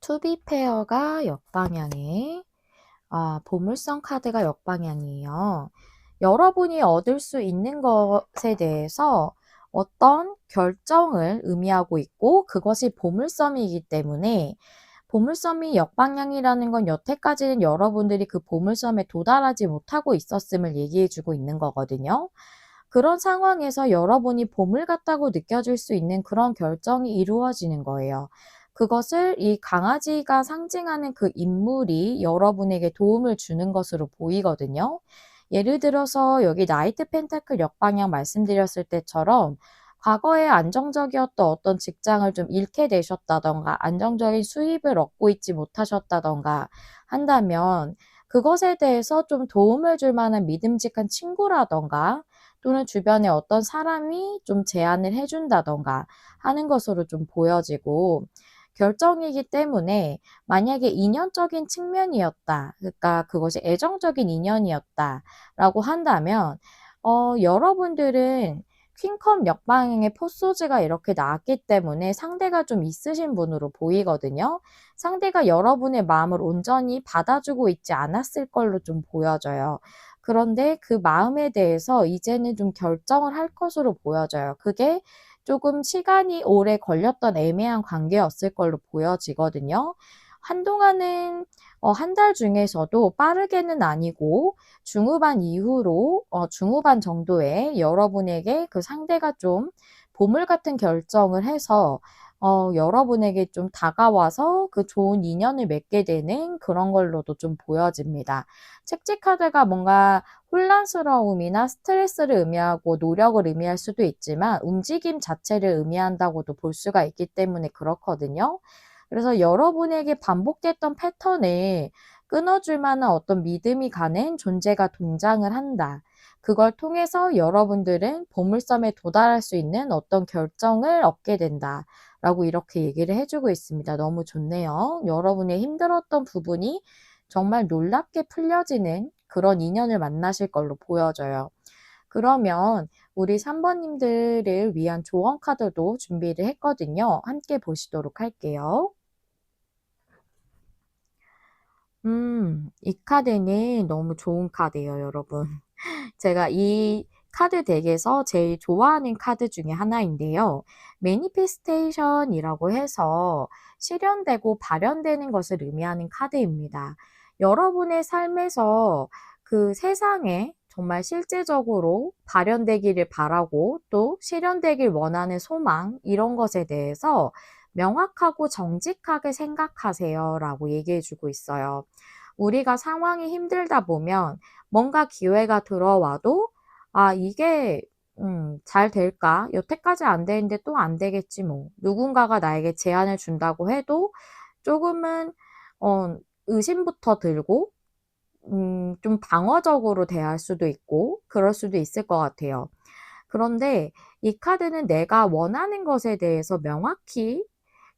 [SPEAKER 1] 투비 페어가 역방향에, 보물선 카드가 역방향이에요. 여러분이 얻을 수 있는 것에 대해서 어떤 결정을 의미하고 있고, 그것이 보물섬이기 때문에, 보물섬이 역방향이라는 건 여태까지는 여러분들이 그 보물섬에 도달하지 못하고 있었음을 얘기해 주고 있는 거거든요. 그런 상황에서 여러분이 보물 같다고 느껴질 수 있는 그런 결정이 이루어지는 거예요. 그것을 이 강아지가 상징하는 그 인물이 여러분에게 도움을 주는 것으로 보이거든요. 예를 들어서 여기 나이트 펜타클 역방향 말씀드렸을 때처럼 과거에 안정적이었던 어떤 직장을 좀 잃게 되셨다던가 안정적인 수입을 얻고 있지 못하셨다던가 한다면, 그것에 대해서 좀 도움을 줄 만한 믿음직한 친구라던가 또는 주변에 어떤 사람이 좀 제안을 해준다던가 하는 것으로 좀 보여지고, 결정이기 때문에 만약에 인연적인 측면이었다, 그러니까 그것이 애정적인 인연이었다라고 한다면 여러분들은 퀸컵 역방향의 포소즈가 이렇게 나왔기 때문에 상대가 좀 있으신 분으로 보이거든요. 상대가 여러분의 마음을 온전히 받아주고 있지 않았을 걸로 좀 보여져요. 그런데 그 마음에 대해서 이제는 좀 결정을 할 것으로 보여져요. 그게 조금 시간이 오래 걸렸던 애매한 관계였을 걸로 보여지거든요. 한동안은 한 달 중에서도 빠르게는 아니고 중후반 이후로 중후반 정도에 여러분에게 그 상대가 좀 보물 같은 결정을 해서 여러분에게 좀 다가와서 그 좋은 인연을 맺게 되는 그런 걸로도 좀 보여집니다. 책지 카드가 뭔가 혼란스러움이나 스트레스를 의미하고 노력을 의미할 수도 있지만 움직임 자체를 의미한다고도 볼 수가 있기 때문에 그렇거든요. 그래서 여러분에게 반복됐던 패턴을 끊어줄 만한 어떤 믿음이 가는 존재가 등장을 한다. 그걸 통해서 여러분들은 보물섬에 도달할 수 있는 어떤 결정을 얻게 된다. 라고 이렇게 얘기를 해주고 있습니다. 너무 좋네요. 여러분의 힘들었던 부분이 정말 놀랍게 풀려지는 그런 인연을 만나실 걸로 보여져요. 그러면 우리 3번님들을 위한 조언 카드도 준비를 했거든요. 함께 보시도록 할게요. 이 카드는 너무 좋은 카드예요, 여러분. 제가 이 카드 덱에서 제일 좋아하는 카드 중에 하나인데요. 매니피스테이션이라고 해서 실현되고 발현되는 것을 의미하는 카드입니다. 여러분의 삶에서 그 세상에 정말 실제적으로 발현되기를 바라고 또 실현되길 원하는 소망, 이런 것에 대해서 명확하고 정직하게 생각하세요 라고 얘기해 주고 있어요. 우리가 상황이 힘들다 보면 뭔가 기회가 들어와도 이게 잘 될까? 여태까지 안 되는데 또 안 되겠지 뭐. 누군가가 나에게 제안을 준다고 해도 조금은 의심부터 들고 좀 방어적으로 대할 수도 있고 그럴 수도 있을 것 같아요. 그런데 이 카드는 내가 원하는 것에 대해서 명확히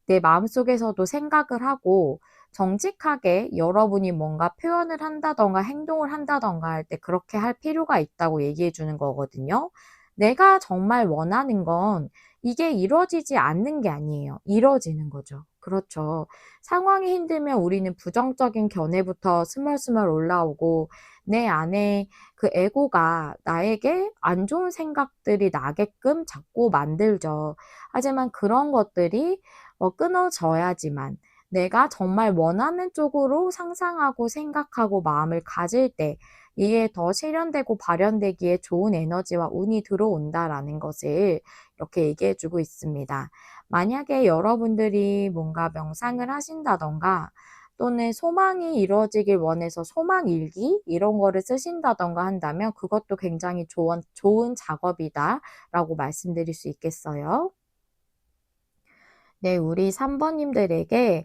[SPEAKER 1] 내 마음속에서도 생각을 하고 정직하게 여러분이 뭔가 표현을 한다던가 행동을 한다던가 할 때 그렇게 할 필요가 있다고 얘기해 주는 거거든요. 내가 정말 원하는 건 이게 이루어지지 않는 게 아니에요. 이루어지는 거죠. 그렇죠. 상황이 힘들면 우리는 부정적인 견해부터 스멀스멀 올라오고 내 안에 그 에고가 나에게 안 좋은 생각들이 나게끔 자꾸 만들죠. 하지만 그런 것들이 끊어져야지만 내가 정말 원하는 쪽으로 상상하고 생각하고 마음을 가질 때 이게 더 실현되고 발현되기에 좋은 에너지와 운이 들어온다라는 것을 이렇게 얘기해 주고 있습니다. 만약에 여러분들이 뭔가 명상을 하신다던가 또는 소망이 이루어지길 원해서 소망일기 이런 거를 쓰신다던가 한다면 그것도 굉장히 좋은 작업이다라고 말씀드릴 수 있겠어요. 네, 우리 3번님들에게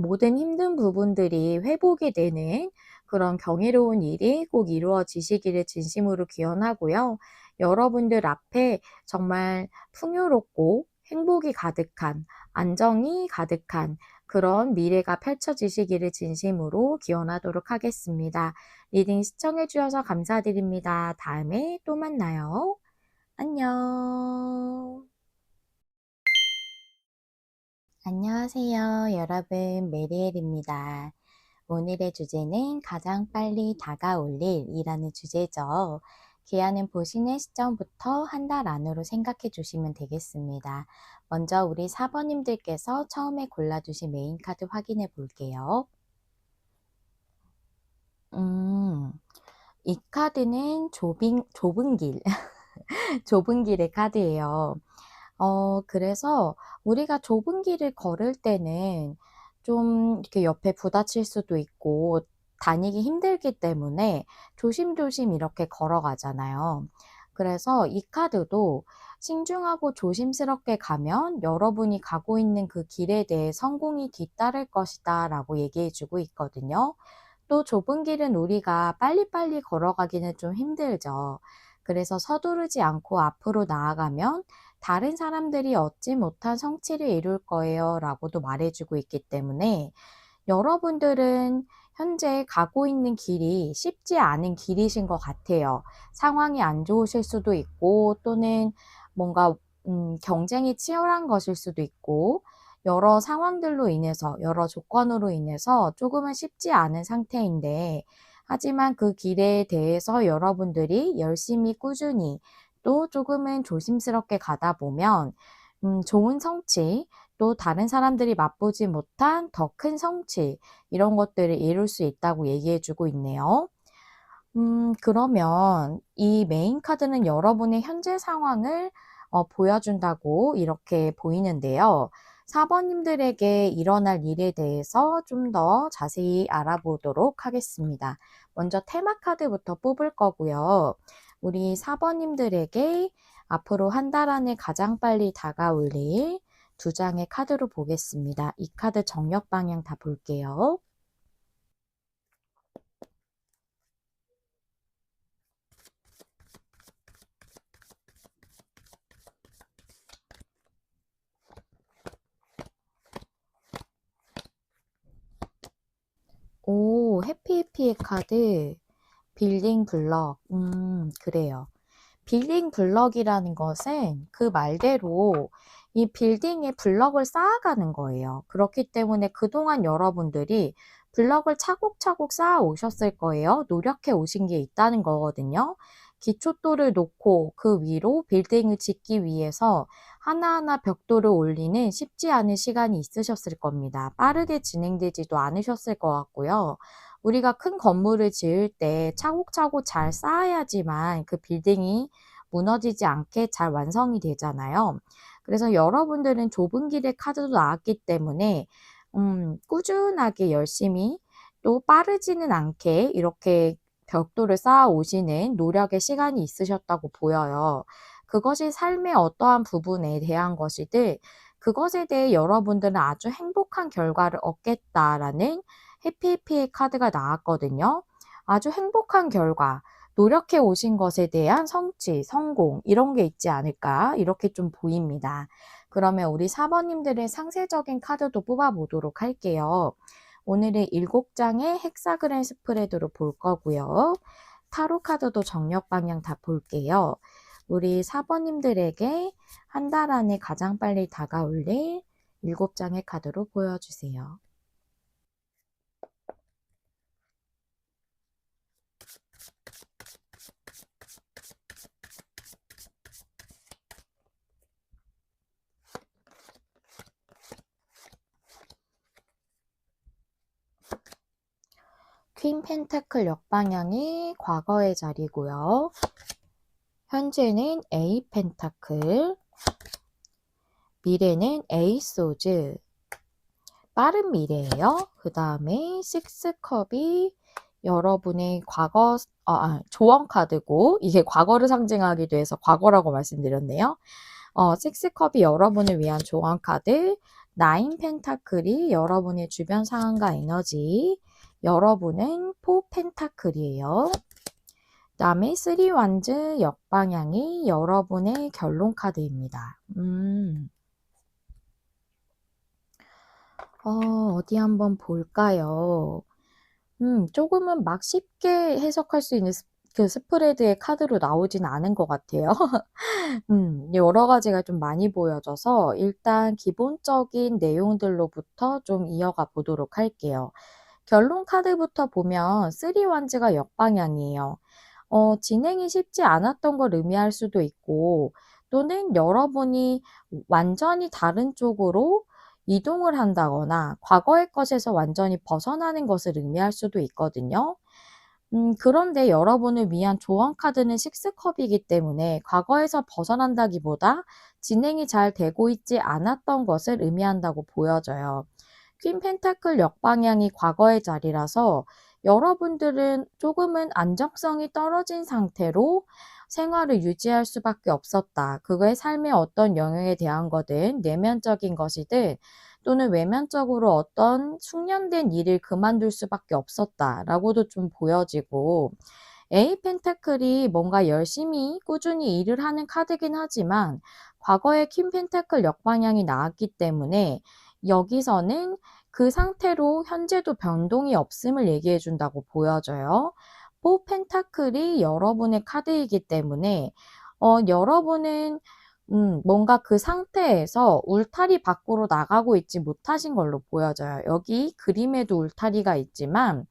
[SPEAKER 1] 모든 힘든 부분들이 회복이 되는 그런 경이로운 일이 꼭 이루어지시기를 진심으로 기원하고요. 여러분들 앞에 정말 풍요롭고 행복이 가득한, 안정이 가득한 그런 미래가 펼쳐지시기를 진심으로 기원하도록 하겠습니다. 리딩 시청해 주셔서 감사드립니다. 다음에 또 만나요. 안녕. 안녕하세요, 여러분. 메리엘입니다. 오늘의 주제는 가장 빨리 다가올 일이라는 주제죠. 기한은 보시는 시점부터 한 달 안으로 생각해 주시면 되겠습니다. 먼저 우리 4번님들께서 처음에 골라주신 메인 카드 확인해 볼게요. 음, 이 카드는 좁은 길, 좁은 길의 카드예요. 그래서 우리가 좁은 길을 걸을 때는 좀 이렇게 옆에 부딪힐 수도 있고 다니기 힘들기 때문에 조심조심 이렇게 걸어가잖아요. 그래서 이 카드도 신중하고 조심스럽게 가면 여러분이 가고 있는 그 길에 대해 성공이 뒤따를 것이다 라고 얘기해 주고 있거든요. 또 좁은 길은 우리가 빨리빨리 걸어가기는 좀 힘들죠. 그래서 서두르지 않고 앞으로 나아가면 다른 사람들이 얻지 못한 성취를 이룰 거예요 라고도 말해주고 있기 때문에 여러분들은 현재 가고 있는 길이 쉽지 않은 길이신 것 같아요. 상황이 안 좋으실 수도 있고 또는 뭔가 경쟁이 치열한 것일 수도 있고 여러 상황들로 인해서 여러 조건으로 인해서 조금은 쉽지 않은 상태인데 하지만 그 길에 대해서 여러분들이 열심히 꾸준히 또 조금은 조심스럽게 가다 보면 좋은 성취 또 다른 사람들이 맛보지 못한 더 큰 성취 이런 것들을 이룰 수 있다고 얘기해 주고 있네요. 그러면 이 메인 카드는 여러분의 현재 상황을 보여준다고 이렇게 보이는데요. 4번님들에게 일어날 일에 대해서 좀 더 자세히 알아보도록 하겠습니다. 먼저 테마 카드부터 뽑을 거고요. 우리 4번님들에게 앞으로 한 달 안에 가장 빨리 다가올 일 두 장의 카드로 보겠습니다. 이 카드 정력 방향 다 볼게요. 오, 해피해피의 카드. 빌딩 블럭. 그래요. 빌딩 블럭이라는 것은 그 말대로 이 빌딩에 블럭을 쌓아가는 거예요. 그렇기 때문에 그동안 여러분들이 블럭을 차곡차곡 쌓아 오셨을 거예요. 노력해 오신 게 있다는 거거든요. 기초돌을 놓고 그 위로 빌딩을 짓기 위해서 하나하나 벽돌을 올리는 쉽지 않은 시간이 있으셨을 겁니다. 빠르게 진행되지도 않으셨을 것 같고요. 우리가 큰 건물을 지을 때 차곡차곡 잘 쌓아야지만 그 빌딩이 무너지지 않게 잘 완성이 되잖아요. 그래서 여러분들은 좁은 길의 카드도 나왔기 때문에 꾸준하게 열심히 또 빠르지는 않게 이렇게 벽돌을 쌓아 오시는 노력의 시간이 있으셨다고 보여요. 그것이 삶의 어떠한 부분에 대한 것이든 그것에 대해 여러분들은 아주 행복한 결과를 얻겠다라는 해피해피의 카드가 나왔거든요. 아주 행복한 결과, 노력해 오신 것에 대한 성취, 성공 이런 게 있지 않을까 이렇게 좀 보입니다. 그러면 우리 4번님들의 상세적인 카드도 뽑아보도록 할게요. 오늘의 7장의 헥사그램 스프레드로 볼 거고요. 타로 카드도 정력 방향 다 볼게요. 우리 4번님들에게 한 달 안에 가장 빨리 다가올 일 7장의 카드로 보여주세요. 퀸 펜타클 역방향이 과거의 자리고요. 현재는 에이 펜타클, 미래는 에이스 오즈, 빠른 미래예요. 그 다음에 식스컵이 여러분의 과거, 조언 카드고 이게 과거를 상징하기도 해서 과거라고 말씀드렸네요. 식스컵이 여러분을 위한 조언 카드, 나인 펜타클이 여러분의 주변 상황과 에너지, 여러분은 포 펜타클이에요. 그 다음에 3 완즈 역방향이 여러분의 결론 카드입니다. 어디 한번 볼까요? 조금은 막 쉽게 해석할 수 있는 그 스프레드의 카드로 나오진 않은 것 같아요. 여러 가지가 좀 많이 보여져서 일단 기본적인 내용들로부터 좀 이어가 보도록 할게요. 결론 카드부터 보면 3 완즈가 역방향이에요. 진행이 쉽지 않았던 걸 의미할 수도 있고 또는 여러분이 완전히 다른 쪽으로 이동을 한다거나 과거의 것에서 완전히 벗어나는 것을 의미할 수도 있거든요. 그런데 여러분을 위한 조언 카드는 식스컵이기 때문에 과거에서 벗어난다기보다 진행이 잘 되고 있지 않았던 것을 의미한다고 보여져요. 퀸 펜타클 역방향이 과거의 자리라서 여러분들은 조금은 안정성이 떨어진 상태로 생활을 유지할 수밖에 없었다. 그거의 삶의 어떤 영역에 대한 거든 내면적인 것이든 또는 외면적으로 어떤 숙련된 일을 그만둘 수밖에 없었다라고도 좀 보여지고, A 펜타클이 뭔가 열심히 꾸준히 일을 하는 카드긴 하지만 과거에 퀸 펜타클 역방향이 나왔기 때문에 여기서는 그 상태로 현재도 변동이 없음을 얘기해 준다고 보여져요. 4 펜타클이 여러분의 카드이기 때문에 여러분은 뭔가 그 상태에서 울타리 밖으로 나가고 있지 못하신 걸로 보여져요. 여기 그림에도 울타리가 있지만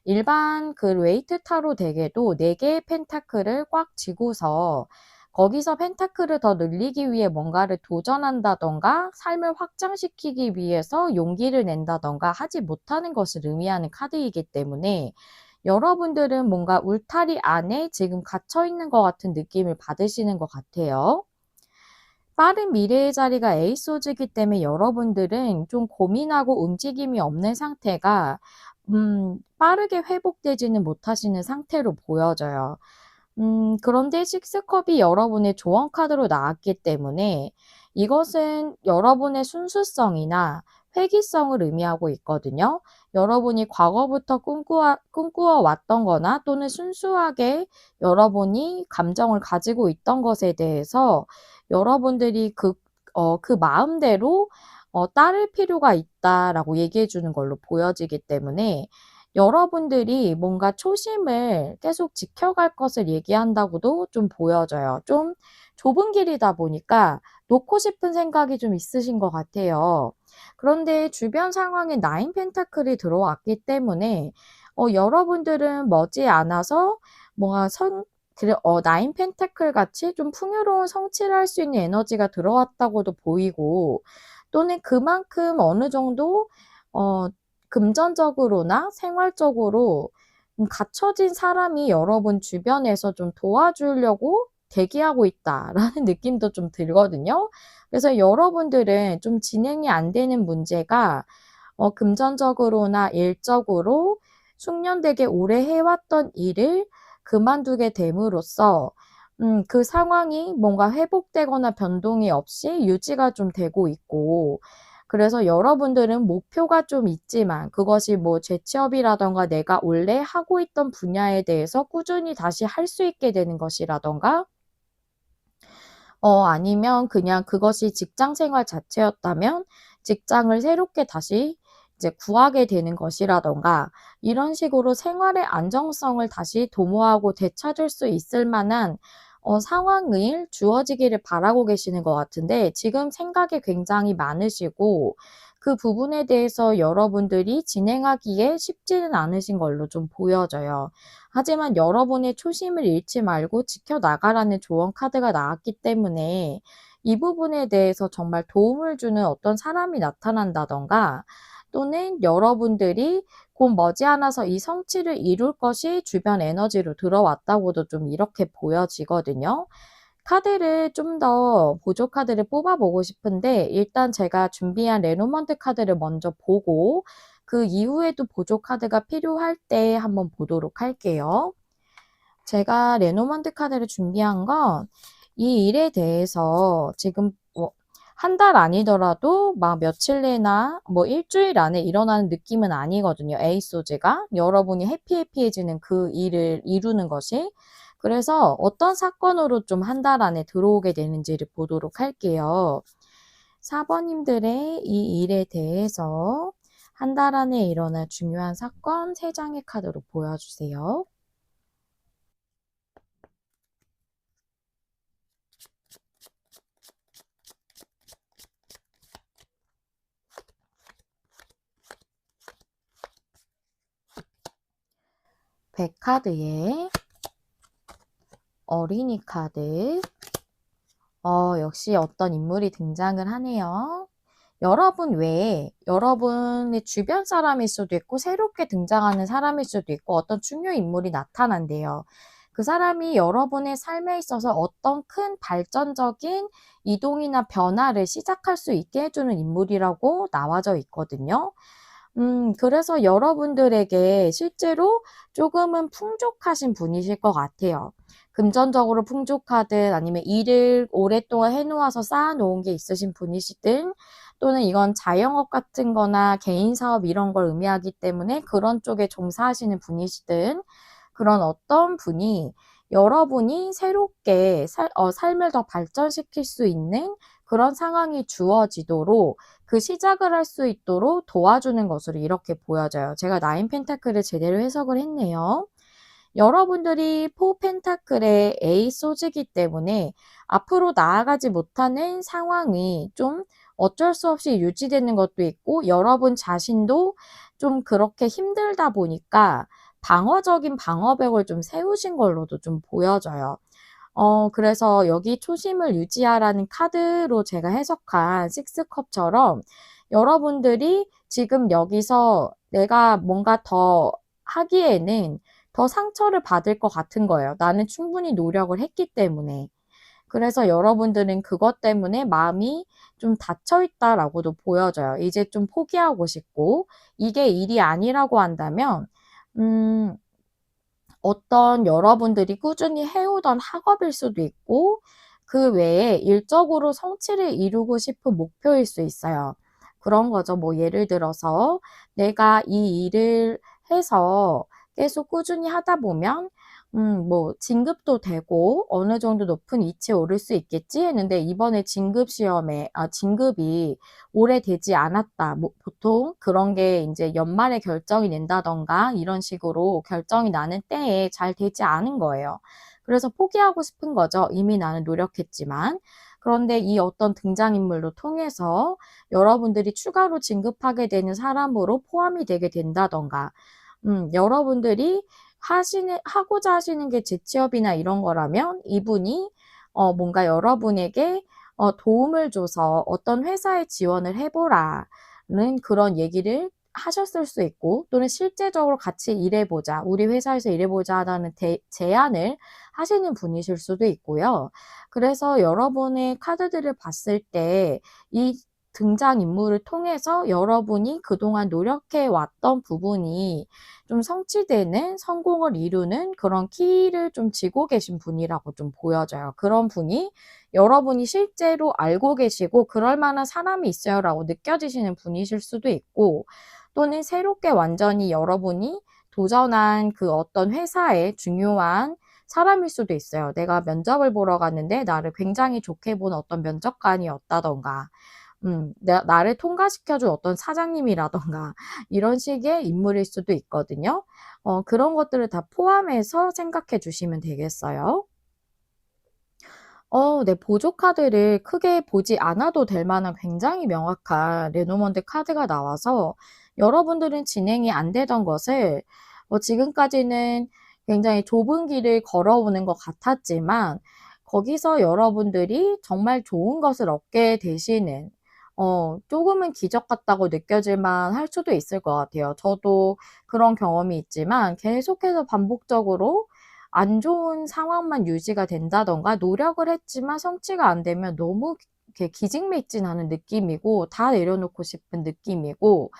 [SPEAKER 1] 일반 그 웨이트 타로 덱에도 4개의 펜타클을 꽉 쥐고서 거기서 펜타클을 더 늘리기 위해 뭔가를 도전한다던가 삶을 확장시키기 위해서 용기를 낸다던가 하지 못하는 것을 의미하는 카드이기 때문에 여러분들은 뭔가 울타리 안에 지금 갇혀 있는 것 같은 느낌을 받으시는 것 같아요. 빠른 미래의 자리가 에이스 오즈이기 때문에 여러분들은 좀 고민하고 움직임이 없는 상태가 빠르게 회복되지는 못하시는 상태로 보여져요. 그런데 식스컵이 여러분의 조언 카드로 나왔기 때문에 이것은 여러분의 순수성이나 회귀성을 의미하고 있거든요. 여러분이 과거부터 꿈꾸어 왔던 거나 또는 순수하게 여러분이 감정을 가지고 있던 것에 대해서 여러분들이 그 마음대로 따를 필요가 있다라고 얘기해 주는 걸로 보여지기 때문에 여러분들이 뭔가 초심을 계속 지켜갈 것을 얘기한다고도 좀 보여져요. 좀 좁은 길이다 보니까 놓고 싶은 생각이 좀 있으신 것 같아요. 그런데 주변 상황에 9 펜타클이 들어왔기 때문에 여러분들은 머지않아서 뭔가 9 펜타클 같이 좀 풍요로운 성취를 할 수 있는 에너지가 들어왔다고도 보이고, 또는 그만큼 어느 정도 금전적으로나 생활적으로 갖춰진 사람이 여러분 주변에서 좀 도와주려고 대기하고 있다라는 느낌도 좀 들거든요. 그래서 여러분들은 좀 진행이 안 되는 문제가 금전적으로나 일적으로 숙련되게 오래 해왔던 일을 그만두게 됨으로써 그 상황이 뭔가 회복되거나 변동이 없이 유지가 좀 되고 있고, 그래서 여러분들은 목표가 좀 있지만 그것이 뭐 재취업이라던가 내가 원래 하고 있던 분야에 대해서 꾸준히 다시 할 수 있게 되는 것이라던가, 아니면 그냥 그것이 직장 생활 자체였다면 직장을 새롭게 다시 이제 구하게 되는 것이라던가, 이런 식으로 생활의 안정성을 다시 도모하고 되찾을 수 있을 만한 상황을 주어지기를 바라고 계시는 것 같은데, 지금 생각이 굉장히 많으시고 그 부분에 대해서 여러분들이 진행하기에 쉽지는 않으신 걸로 좀 보여져요. 하지만 여러분의 초심을 잃지 말고 지켜나가라는 조언 카드가 나왔기 때문에 이 부분에 대해서 정말 도움을 주는 어떤 사람이 나타난다던가, 또는 여러분들이 곧 머지않아서 이 성취를 이룰 것이 주변 에너지로 들어왔다고도 좀 이렇게 보여지거든요. 카드를 좀 더 보조 카드를 뽑아보고 싶은데, 일단 제가 준비한 레노먼트 카드를 먼저 보고 그 이후에도 보조 카드가 필요할 때 한번 보도록 할게요. 제가 레노먼트 카드를 준비한 건 이 일에 대해서 지금 한 달 아니더라도 막 며칠 내나 뭐 일주일 안에 일어나는 느낌은 아니거든요. 에이소즈가 여러분이 해피해지는 그 일을 이루는 것이. 그래서 어떤 사건으로 좀 한 달 안에 들어오게 되는지를 보도록 할게요. 4번님들의 이 일에 대해서 한 달 안에 일어날 중요한 사건 3장의 카드로 보여주세요. 백카드에 어린이 카드. 역시 어떤 인물이 등장을 하네요. 여러분 외에 여러분의 주변 사람일 수도 있고 새롭게 등장하는 사람일 수도 있고 어떤 중요 인물이 나타난대요. 그 사람이 여러분의 삶에 있어서 어떤 큰 발전적인 이동이나 변화를 시작할 수 있게 해주는 인물이라고 나와져 있거든요. 그래서 여러분들에게 실제로 조금은 풍족하신 분이실 것 같아요. 금전적으로 풍족하든 아니면 일을 오랫동안 해놓아서 쌓아놓은 게 있으신 분이시든, 또는 이건 자영업 같은 거나 개인 사업 이런 걸 의미하기 때문에 그런 쪽에 종사하시는 분이시든 그런 어떤 분이 여러분이 새롭게 삶을 더 발전시킬 수 있는 그런 상황이 주어지도록 그 시작을 할 수 있도록 도와주는 것으로 이렇게 보여져요. 제가 나인 펜타클을 제대로 해석을 했네요. 여러분들이 포 펜타클의 에이 소지기 때문에 앞으로 나아가지 못하는 상황이 좀 어쩔 수 없이 유지되는 것도 있고 여러분 자신도 좀 그렇게 힘들다 보니까 방어적인 방어벽을 좀 세우신 걸로도 좀 보여져요. 그래서 여기 초심을 유지하라는 카드로 제가 해석한 식스컵처럼 여러분들이 지금 여기서 내가 뭔가 더 하기에는 더 상처를 받을 것 같은 거예요. 나는 충분히 노력을 했기 때문에. 그래서 여러분들은 그것 때문에 마음이 좀 닫혀 있다라고도 보여져요. 이제 좀 포기하고 싶고, 이게 일이 아니라고 한다면, 음, 어떤 여러분들이 꾸준히 해오던 학업일 수도 있고, 그 외에 일적으로 성취를 이루고 싶은 목표일 수 있어요. 그런 거죠. 뭐 예를 들어서 내가 이 일을 해서 계속 꾸준히 하다 보면 뭐 진급도 되고 어느 정도 높은 위치에 오를 수 있겠지 했는데 이번에 진급이 오래되지 않았다. 뭐 보통 그런 게 이제 연말에 결정이 된다던가 이런 식으로 결정이 나는 때에 잘 되지 않은 거예요. 그래서 포기하고 싶은 거죠. 이미 나는 노력했지만. 그런데 이 어떤 등장인물로 통해서 여러분들이 추가로 진급하게 되는 사람으로 포함이 되게 된다던가, 여러분들이 하고자 하시는 게 재취업이나 이런 거라면 이분이 뭔가 여러분에게 도움을 줘서 어떤 회사에 지원을 해보라는 그런 얘기를 하셨을 수 있고 또는 실제적으로 같이 일해보자, 우리 회사에서 일해보자 하는 제안을 하시는 분이실 수도 있고요. 그래서 여러분의 카드들을 봤을 때 이 등장인물을 통해서 여러분이 그동안 노력해 왔던 부분이 좀 성취되는, 성공을 이루는 그런 키를 좀 쥐고 계신 분이라고 좀 보여져요. 그런 분이 여러분이 실제로 알고 계시고 그럴 만한 사람이 있어요라고 느껴지시는 분이실 수도 있고 또는 새롭게 완전히 여러분이 도전한 그 어떤 회사의 중요한 사람일 수도 있어요. 내가 면접을 보러 갔는데 나를 굉장히 좋게 본 어떤 면접관이었다던가 나를 통과시켜준 어떤 사장님이라던가 이런 식의 인물일 수도 있거든요. 그런 것들을 다 포함해서 생각해 주시면 되겠어요. 네, 보조 카드를 크게 보지 않아도 될 만한 굉장히 명확한 레노먼드 카드가 나와서 여러분들은 진행이 안 되던 것을 지금까지는 굉장히 좁은 길을 걸어오는 것 같았지만 거기서 여러분들이 정말 좋은 것을 얻게 되시는 조금은 기적 같다고 느껴질 만할 수도 있을 것 같아요. 저도 그런 경험이 있지만 계속해서 반복적으로 안 좋은 상황만 유지가 된다던가 노력을 했지만 성취가 안 되면 너무 이렇게 기진맥진하는 느낌이고 다 내려놓고 싶은 느낌이고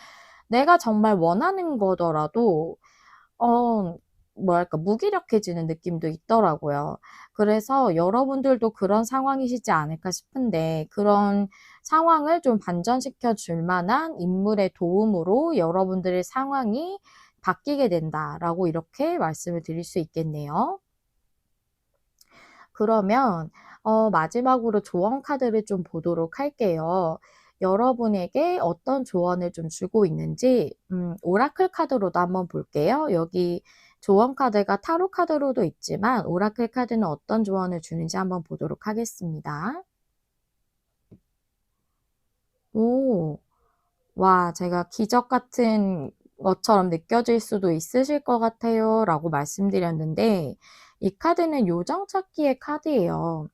[SPEAKER 1] 내가 정말 원하는 거더라도 뭐랄까 무기력해지는 느낌도 있더라고요. 그래서 여러분들도 그런 상황이시지 않을까 싶은데 그런 상황을 좀 반전시켜 줄 만한 인물의 도움으로 여러분들의 상황이 바뀌게 된다라고 이렇게 말씀을 드릴 수 있겠네요. 그러면 마지막으로 조언 카드를 좀 보도록 할게요. 여러분에게 어떤 조언을 좀 주고 있는지 오라클 카드로도 한번 볼게요. 여기 조언 카드가 타로 카드로도 있지만 오라클 카드는 어떤 조언을 주는지 한번 보도록 하겠습니다. 오, 와, 제가 기적 같은 것처럼 느껴질 수도 있으실 것 같아요 라고 말씀드렸는데 이 카드는 요정 찾기의 카드예요.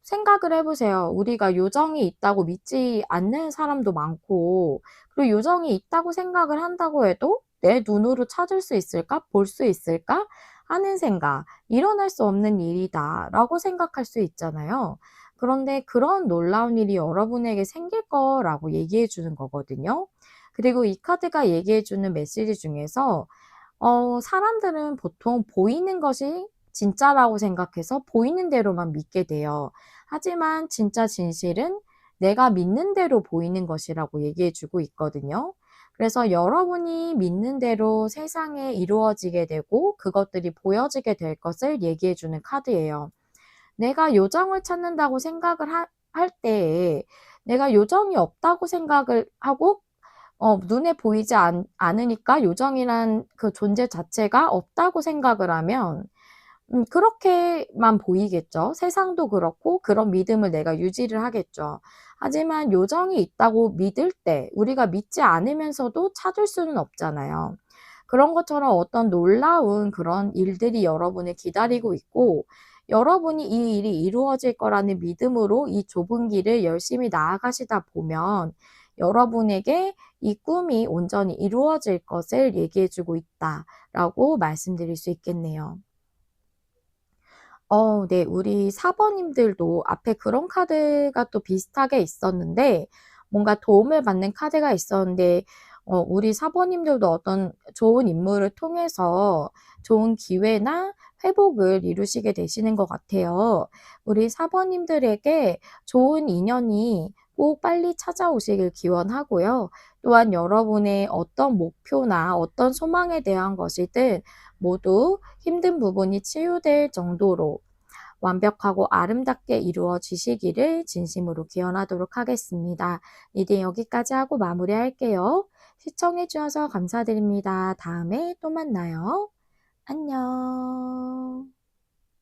[SPEAKER 1] 생각을 해보세요. 우리가 요정이 있다고 믿지 않는 사람도 많고 그리고 요정이 있다고 생각을 한다고 해도 내 눈으로 찾을 수 있을까? 볼 수 있을까? 하는 생각, 일어날 수 없는 일이다 라고 생각할 수 있잖아요. 그런데 그런 놀라운 일이 여러분에게 생길 거라고 얘기해 주는 거거든요. 그리고 이 카드가 얘기해 주는 메시지 중에서 사람들은 보통 보이는 것이 진짜라고 생각해서 보이는 대로만 믿게 돼요. 하지만 진짜 진실은 내가 믿는 대로 보이는 것이라고 얘기해 주고 있거든요. 그래서 여러분이 믿는 대로 세상에 이루어지게 되고 그것들이 보여지게 될 것을 얘기해 주는 카드예요. 내가 요정을 찾는다고 생각을 할 때에 내가 요정이 없다고 생각을 하고 눈에 보이지 않으니까 요정이란 그 존재 자체가 없다고 생각을 하면 그렇게만 보이겠죠. 세상도 그렇고 그런 믿음을 내가 유지를 하겠죠. 하지만 요정이 있다고 믿을 때 우리가 믿지 않으면서도 찾을 수는 없잖아요. 그런 것처럼 어떤 놀라운 그런 일들이 여러분을 기다리고 있고 여러분이 이 일이 이루어질 거라는 믿음으로 이 좁은 길을 열심히 나아가시다 보면 여러분에게 이 꿈이 온전히 이루어질 것을 얘기해 주고 있다라고 말씀드릴 수 있겠네요. 네. 우리 사번님들도 앞에 그런 카드가 또 비슷하게 있었는데 뭔가 도움을 받는 카드가 있었는데 우리 사번님들도 어떤 좋은 인물을 통해서 좋은 기회나 회복을 이루시게 되시는 것 같아요. 우리 사번님들에게 좋은 인연이 꼭 빨리 찾아오시길 기원하고요. 또한 여러분의 어떤 목표나 어떤 소망에 대한 것이든 모두 힘든 부분이 치유될 정도로 완벽하고 아름답게 이루어지시기를 진심으로 기원하도록 하겠습니다. 이제 여기까지 하고 마무리할게요. 시청해 주셔서 감사드립니다. 다음에 또 만나요. 안녕.